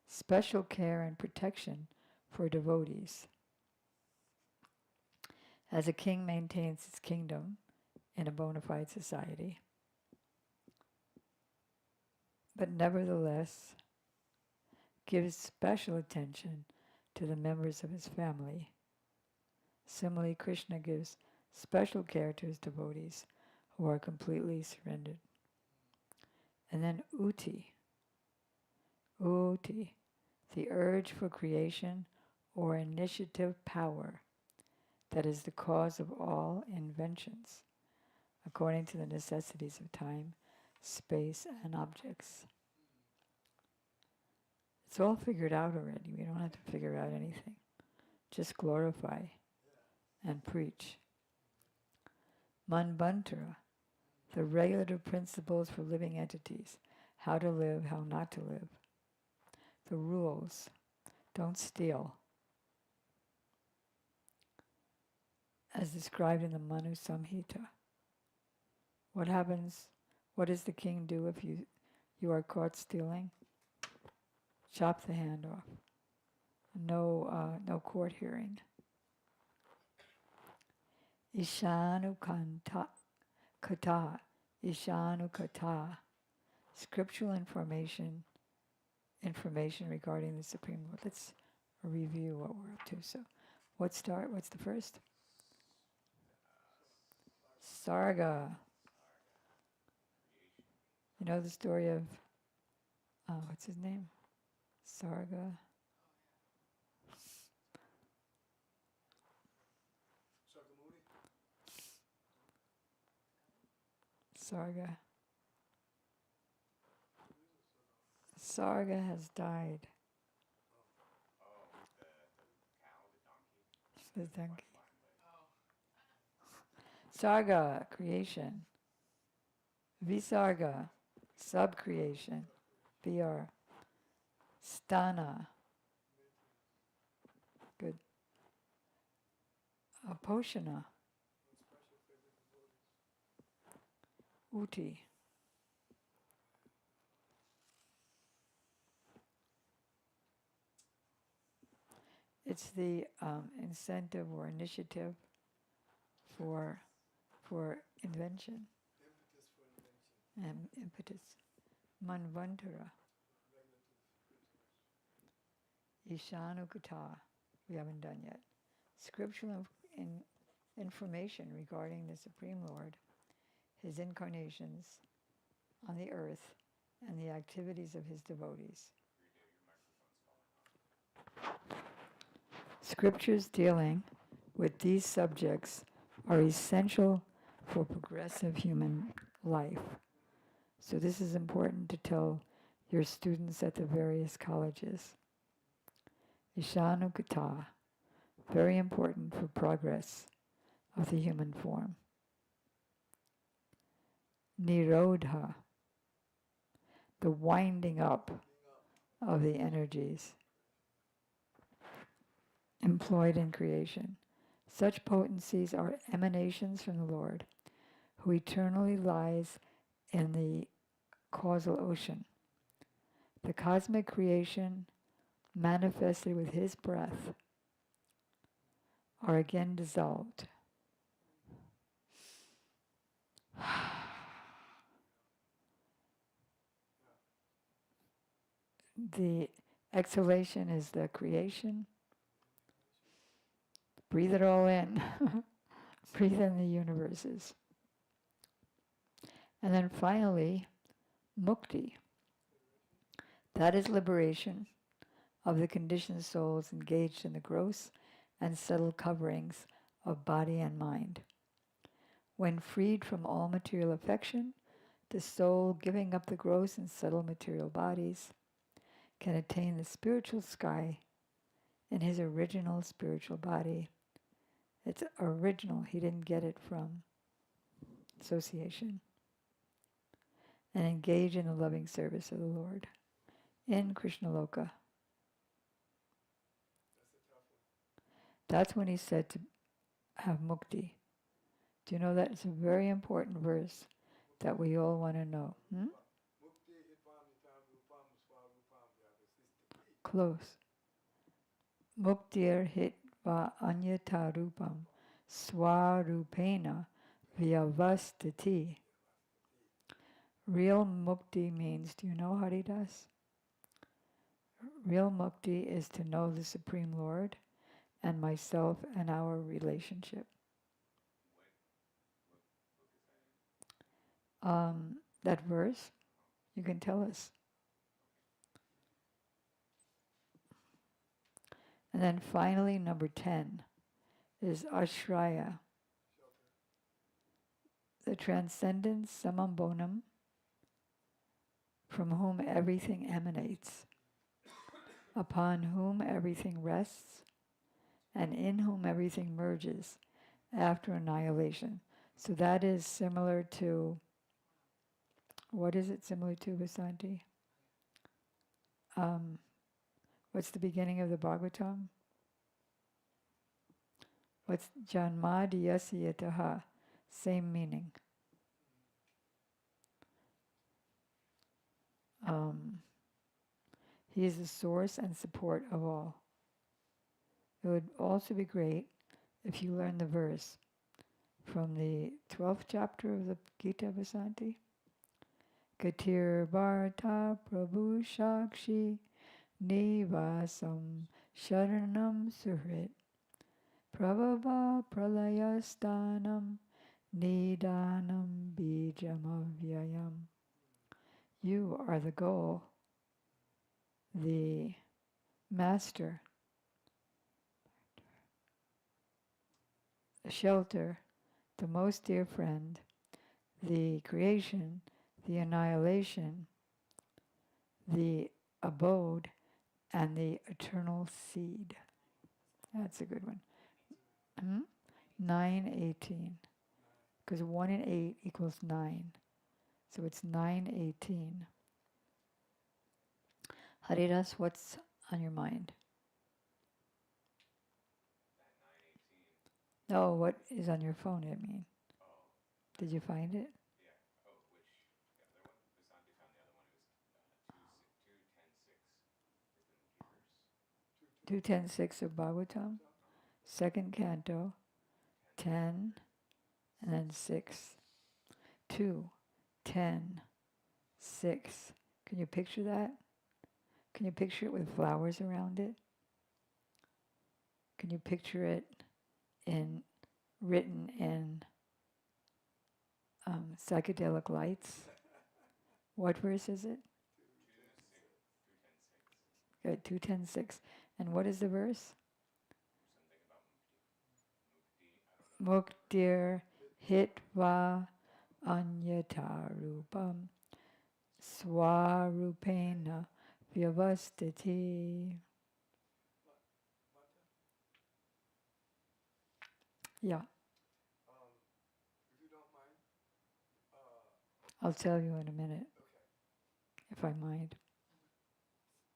special care and protection for devotees. As a king maintains his kingdom in a bona fide society, but nevertheless gives special attention to the members of his family. Similarly, Krishna gives special care to his devotees who are completely surrendered. And then Uti, the urge for creation or initiative power that is the cause of all inventions, according to the necessities of time, space, and objects. It's all figured out already. We don't have to figure out anything. Just glorify and preach. Manvantara, the regulative principles for living entities, how to live, how not to live. The rules, don't steal. As described in the Manu Samhita. What happens, what does the king do if you are caught stealing? Chop the hand off. No court hearing. Ishanu kata, scriptural information regarding the Supreme Lord. Let's review what we're up to. So, what's the first? Sarga. You know the story of, what's his name? Sarga. Sarga. Sarga has died. The donkey. Sarga, creation. Visarga, sub-creation. VR. Stana. Good. Poshana. Uti. It's the incentive or initiative for invention. Impetus. Manvantara. Ishanukata. We haven't done yet. Scriptural information regarding the Supreme Lord, his incarnations on the earth, and the activities of his devotees. Scriptures dealing with these subjects are essential for progressive human life. So this is important to tell your students at the various colleges. Ishanukata, very important for progress of the human form. Nirodha, the winding up of the energies employed in creation. Such potencies are emanations from the Lord, who eternally lies in the causal ocean. The cosmic creation manifested with his breath are again dissolved. The exhalation is the creation. Breathe it all in. Breathe in the universes. And then finally, mukti. That is liberation of the conditioned souls engaged in the gross and subtle coverings of body and mind. When freed from all material affection, the soul, giving up the gross and subtle material bodies, can attain the spiritual sky in his original spiritual body, It's original. He didn't get it from association. And engage in the loving service of the Lord in Krishna Loka. That's when he said to have mukti. Do you know that it's a very important verse that we all want to know? Close. Muktir hitva anyata rupam swarupena vyavastati. Real mukti means, do you know Haridas? Real mukti is to know the Supreme Lord and myself and our relationship. That verse, you can tell us. And then finally, number 10 is Ashraya, the transcendent samambonam from whom everything emanates, upon whom everything rests, and in whom everything merges after annihilation. So that is similar to, what is it similar to, Vasanti? What's the beginning of the Bhagavatam? What's Janmadhyasya yataha? Same meaning. He is the source and support of all. It would also be great if you learn the verse from the 12th chapter of the Gita, Vasanti. Katir Bharta Prabhu Shakshi Nivasam Sharanam Suhrit Prabhava Pralayasthanam Nidanam Bijamavyayam. You are the goal, the master, the shelter, the most dear friend, the creation, the annihilation, the abode, and the eternal seed. That's a good one. 918. Because 1 and 8 equals 9. So it's 918. Haridas, what's on your mind? No, what is on your phone, I mean. Did you find it? 210.6 of Bhagavatam, second canto, 10, and then 6. 2, 10, 6. Can you picture that? Can you picture it with flowers around it? Can you picture it written in psychedelic lights? What verse is it? Good, 210.6. And what is the verse? Muktir hitva anyata rupam swarupena vyavastiti. Yeah. If you don't mind. I'll tell you in a minute. Okay. If I mind.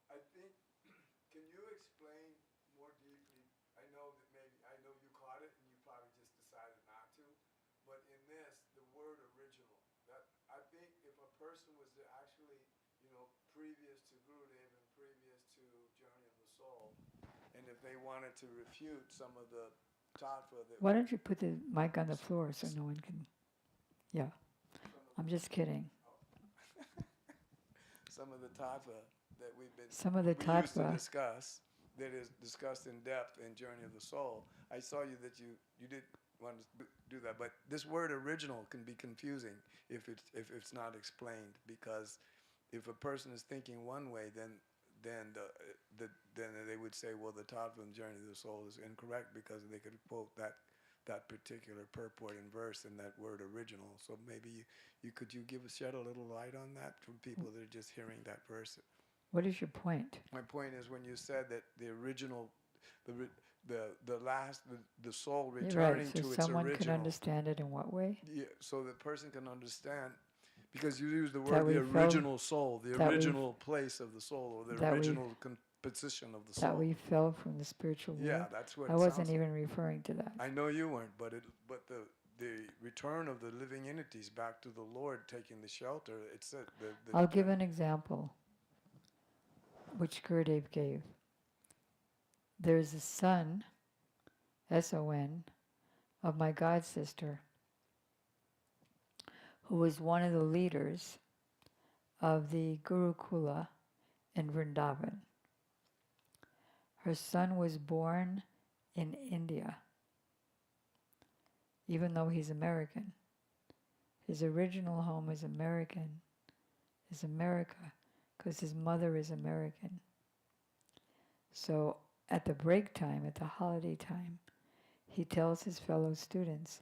I think, can you explain more deeply? I know you caught it and you probably just decided not to, but in this, the word original, that I think if a person was to actually, previous to Gurudev and previous to Journey of the Soul, and if they wanted to refute some of the tattva that... Why don't you put the mic on the floor so no one can... Yeah. I'm just kidding. Some of the tattva that we used to discuss, that is discussed in depth in Journey of the Soul. I saw you that you did want to do that, but this word original can be confusing if it's not explained, because if a person is thinking one way, then they would say, well, the tattva in Journey of the Soul is incorrect, because they could quote that particular purport and verse in that word original. So maybe you shed a little light on that for people that are just hearing that verse. What is your point? My point is, when you said that the original, the soul You're returning right. So to its someone can original. understand it in what way? Yeah, so the person can understand, because you use the That word we the fell. original soul, the That we. original place of the soul, or the That we. original position of the That soul. we fell from the spiritual Yeah, world. that's what I it wasn't sounds like. even referring to that. I know you weren't, but the return of the living entities back to the Lord, taking the shelter. It's I'll give an example, which Gurudev gave. There's a son, S-O-N, of my god sister, who was one of the leaders of the Gurukula in Vrindavan. Her son was born in India, even though he's American. His original home is America, because his mother is American. So at the break time, at the holiday time, he tells his fellow students,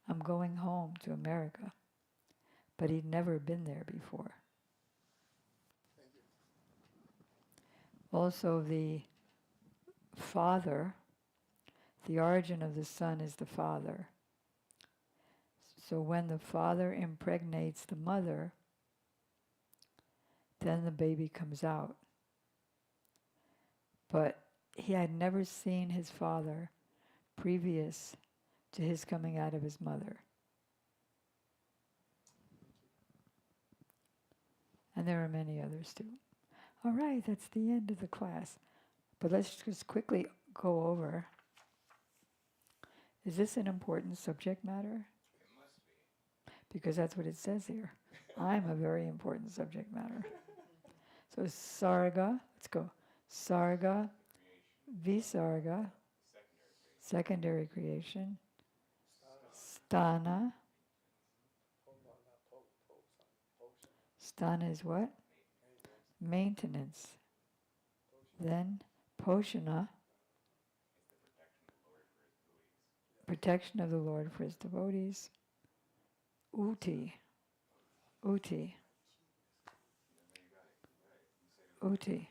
I'm going home to America. But he'd never been there before. Also, the father, the origin of the son is the father. So when the father impregnates the mother, then the baby comes out. But he had never seen his father previous to his coming out of his mother. And there are many others too. All right, that's the end of the class. But let's just quickly go over. Is this an important subject matter? It must be. Because that's what it says here. I'm a very important subject matter. So sarga, let's go. Sarga, visarga, secondary creation. Sthana. Sthana is what? Maintenance. Then poshana, protection of the Lord for his devotees. Uti. Uti. Uti.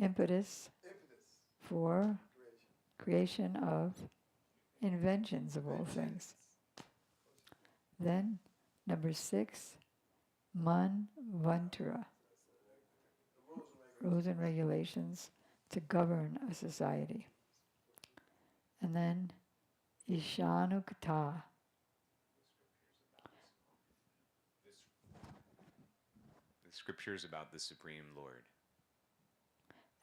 Impetus for creation of inventions of all things. Then, number 6, manvantara, rules and regulations to govern a society. And then, ishanukata, The scriptures about the Supreme Lord.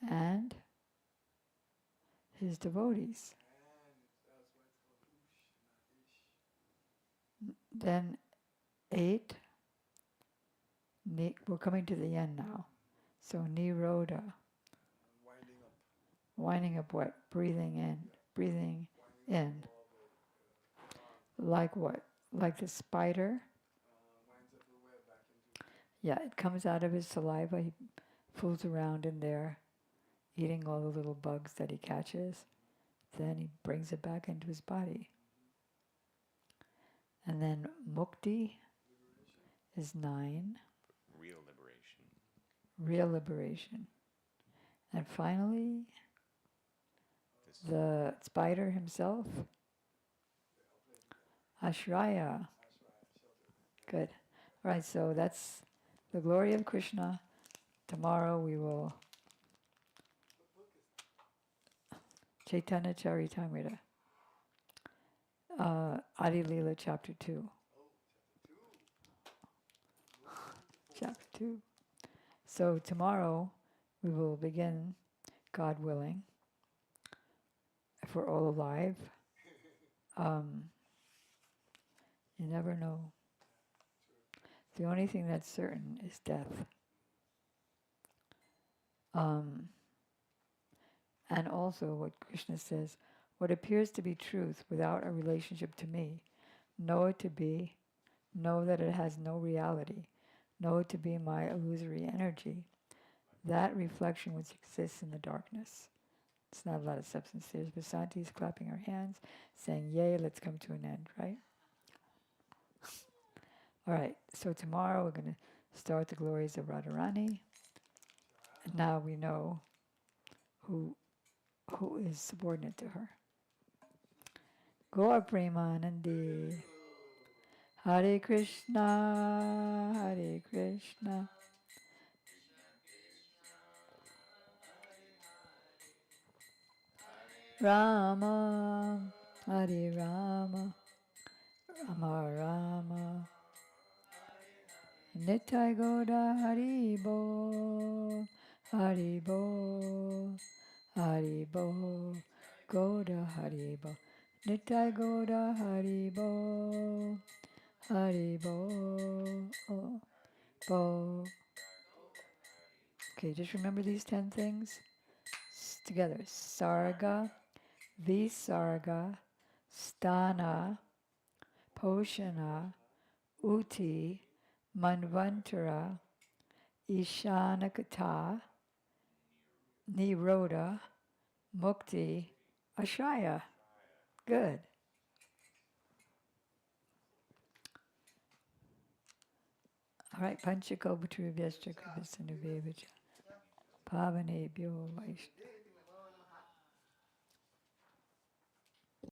and his devotees. Then 8, we're coming to the end now. So nirodha, winding up what? Breathing in. Like what? Like the spider? Yeah, it comes out of his saliva. He fools around in there, eating all the little bugs that he catches. Then he brings it back into his body. And then mukti is 9. Real liberation. Real liberation. And finally, the spider himself, Ashraya. Good. All right, so that's the glory of Krishna. Tomorrow we will Chaitanya Charitamrita, Adi Leela chapter 2. Chapter 2. So tomorrow we will begin, God willing, if we're all alive. You never know. The only thing that's certain is death. And also what Krishna says, what appears to be truth without a relationship to me, know it to be, know that it has no reality, know it to be my illusory energy. That reflection which exists in the darkness. It's not a lot of substance. There's Vasanti is clapping her hands, saying, yay, let's come to an end, right? All right, so tomorrow we're going to start the glories of Radharani. And now we know who who is subordinate to her. Gaur Premanandi. Hare Krishna, Hare Krishna. Rama, Hare Rama, Rama Rama. Nitai Goda Hari Bo, Hari Bo, Hari Bo, Goda Hari Bo. Nitai Goda Hari Bo, Hari Bo, oh, Bo. Okay, just remember these 10 things together. Sarga, Visarga, Sthana, Poshana, Uti, Manvantara, Ishanakata, Niroda, Mukti, Ashaya. Good. All right, Panchako Bhutrivyaschakrivasanubhavacha. Pavanebhyo Vaishnava.